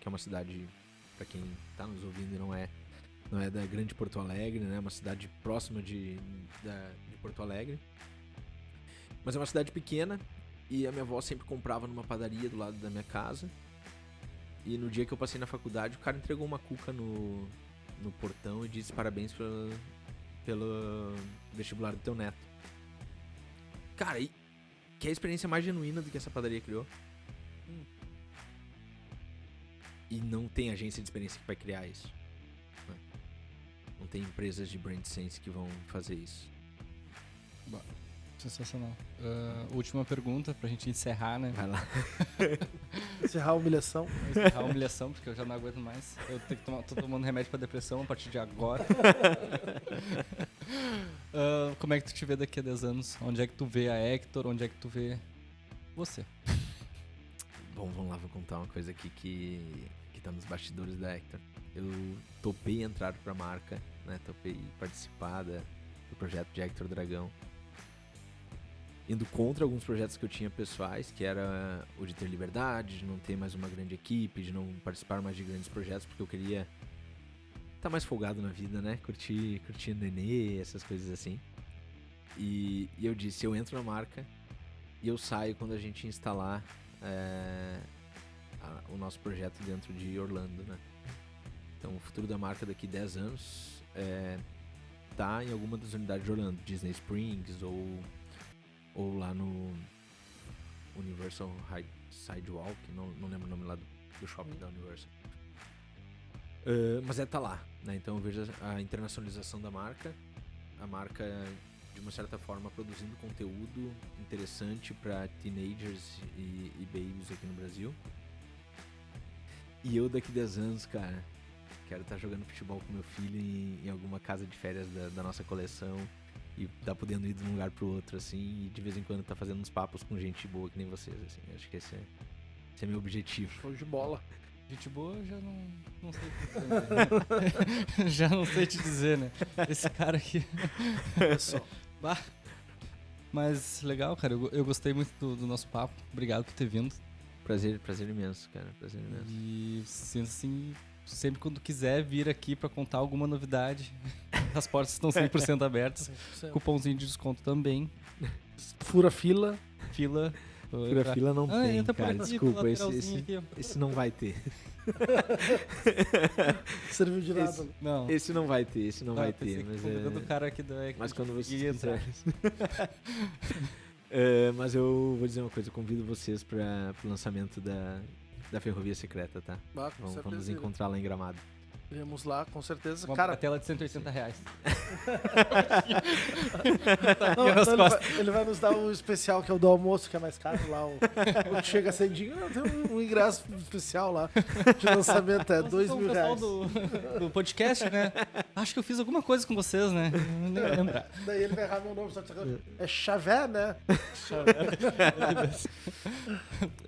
que é uma cidade, pra quem tá nos ouvindo e não é da grande Porto Alegre, né? É uma cidade próxima de Porto Alegre. Mas é uma cidade pequena e a minha avó sempre comprava numa padaria do lado da minha casa. E no dia que eu passei na faculdade, o cara entregou uma cuca no portão e disse parabéns pelo vestibular do teu neto. Cara, e que é a experiência mais genuína do que essa padaria criou. E não tem agência de experiência que vai criar isso. Não tem empresas de brand sense que vão fazer isso. Sensacional. Última pergunta pra gente encerrar, né? Vai lá. Encerrar a humilhação. Encerrar a humilhação, porque eu já não aguento mais. Eu tenho que tô tomando remédio pra depressão a partir de agora. Como é que tu te vê daqui a 10 anos? Onde é que tu vê a Hector? Onde é que tu vê você? Bom, vamos lá, vou contar uma coisa aqui que tá nos bastidores da Hector. Eu topei entrar pra marca, né? Topei participar do projeto de Hector Dragão. Indo contra alguns projetos que eu tinha pessoais, que era o de ter liberdade, de não ter mais uma grande equipe, de não participar mais de grandes projetos, porque eu queria estar mais folgado na vida, né? Curtir nenê, essas coisas assim. E eu disse, eu entro na marca e eu saio quando a gente instalar o nosso projeto dentro de Orlando, né? Então o futuro da marca daqui 10 anos tá em alguma das unidades de Orlando, Disney Springs ou lá no Universal Sidewalk, não lembro o nome lá do shopping da Universal. Mas tá lá, né? Então eu vejo a internacionalização da marca, a marca de uma certa forma produzindo conteúdo interessante para teenagers e babies aqui no Brasil. E eu daqui 10 anos, cara, quero estar jogando futebol com meu filho em alguma casa de férias da nossa coleção. E tá podendo ir de um lugar pro outro, assim, e de vez em quando tá fazendo uns papos com gente boa que nem vocês, assim. Acho que esse é meu objetivo. Show de bola. Gente boa, eu já não sei te dizer. Já não sei te dizer, né? Esse cara aqui. É só. Bah. Mas legal, cara. Eu gostei muito do nosso papo. Obrigado por ter vindo. Prazer imenso, cara. Prazer imenso. E assim, sempre quando quiser vir aqui pra contar alguma novidade, as portas estão 100% abertas. 100%. Cupomzinho de desconto também. Fura fila. Fila. Fura fila não tem, entra por cara. aqui, Desculpa, pelo lateralzinho aqui, ó. esse não vai ter. Serviu de nada. Não. Esse não vai ter, vai pensei ter. que Mas convidando o cara aqui da Mas quando vocês ia entrar. quiserem. Mas eu vou dizer uma coisa, eu convido vocês pro lançamento da Ferrovia Secreta, tá? Ah, com Vamos nos certeza. encontrar lá em Gramado. Iremos lá, com certeza. Uma Cara, tela de R$180. não, nas ele, costas. ele vai nos dar o especial, que é o do almoço, que é mais caro lá. O que chega cedinho, tem um ingresso especial lá de lançamento, é Vocês são o pessoal R$2.000. do podcast, né? Acho que eu fiz alguma coisa com vocês, né? Eu nem lembro. Daí ele vai errar meu nome, só que é Xavier, né?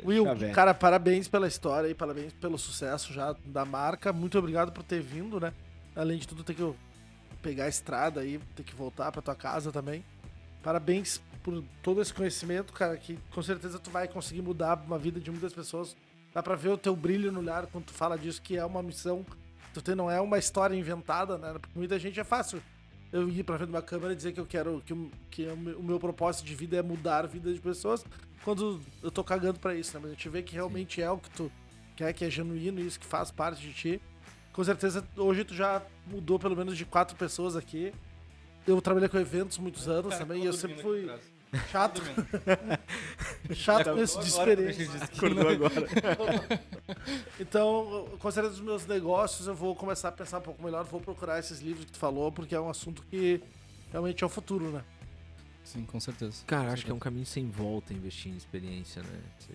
Will, Xavier. cara, parabéns pela história e parabéns pelo sucesso já da marca. Muito obrigado por ter vindo, né? Além de tudo, ter que pegar a estrada aí, ter que voltar pra tua casa também. Parabéns por todo esse conhecimento, cara, que com certeza tu vai conseguir mudar uma vida de muitas pessoas. Dá pra ver o teu brilho no olhar quando tu fala disso, que é uma missão. Tu tem, não é uma história inventada, né? Porque muita gente é fácil eu ir pra frente de uma câmera e dizer que eu quero, que o meu propósito de vida é mudar a vida de pessoas, quando eu tô cagando pra isso, né? Mas a gente vê que realmente é o que tu quer, que é genuíno, isso que faz parte de ti. Com certeza, hoje tu já mudou pelo menos de 4 pessoas aqui. Eu trabalhei com eventos muitos anos também, e eu sempre fui chato. Chato com isso de experiência. Acordou agora. Então, com certeza, os meus negócios eu vou começar a pensar um pouco melhor, vou procurar esses livros que tu falou, porque é um assunto que realmente é o futuro, né? Sim, com certeza. Cara, acho que é um caminho sem volta investir em experiência, né? Se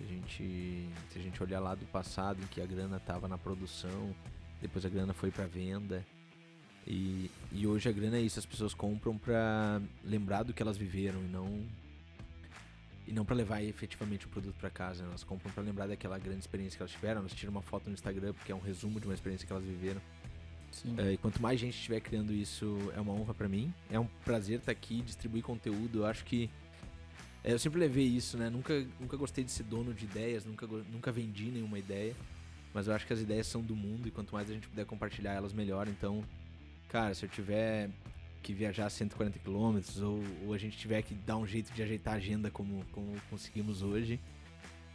a gente olhar lá do passado, em que a grana tava na produção, depois a grana foi pra venda, e hoje a grana é isso, as pessoas compram pra lembrar do que elas viveram e não pra levar efetivamente o produto pra casa, né? Elas compram pra lembrar daquela grande experiência que elas tiveram, elas tiram uma foto no Instagram porque é um resumo de uma experiência que elas viveram. Sim. E quanto mais gente estiver criando isso, é uma honra pra mim. É um prazer estar aqui, distribuir conteúdo. Eu acho que eu sempre levei isso, né? Nunca gostei de ser dono de ideias, nunca vendi nenhuma ideia. Mas eu acho que as ideias são do mundo e quanto mais a gente puder compartilhar elas, melhor. Então, cara, se eu tiver que viajar 140 km ou a gente tiver que dar um jeito de ajeitar a agenda como conseguimos hoje,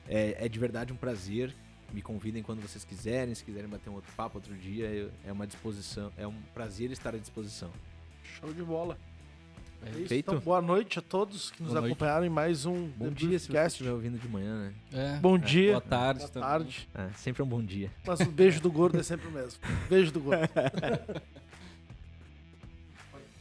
é de verdade um prazer. Me convidem quando vocês quiserem, se quiserem bater um outro papo outro dia, é uma disposição, é um prazer estar à disposição. Show de bola. É isso, Feito? então, boa noite a todos que nos Boa noite. acompanharam em mais um Bom The dia se você Briefcast. estiver ouvindo de manhã, né? Bom dia. Boa tarde. Boa também. tarde. Sempre é um bom dia. Mas o beijo do gordo é sempre o mesmo. Beijo do gordo.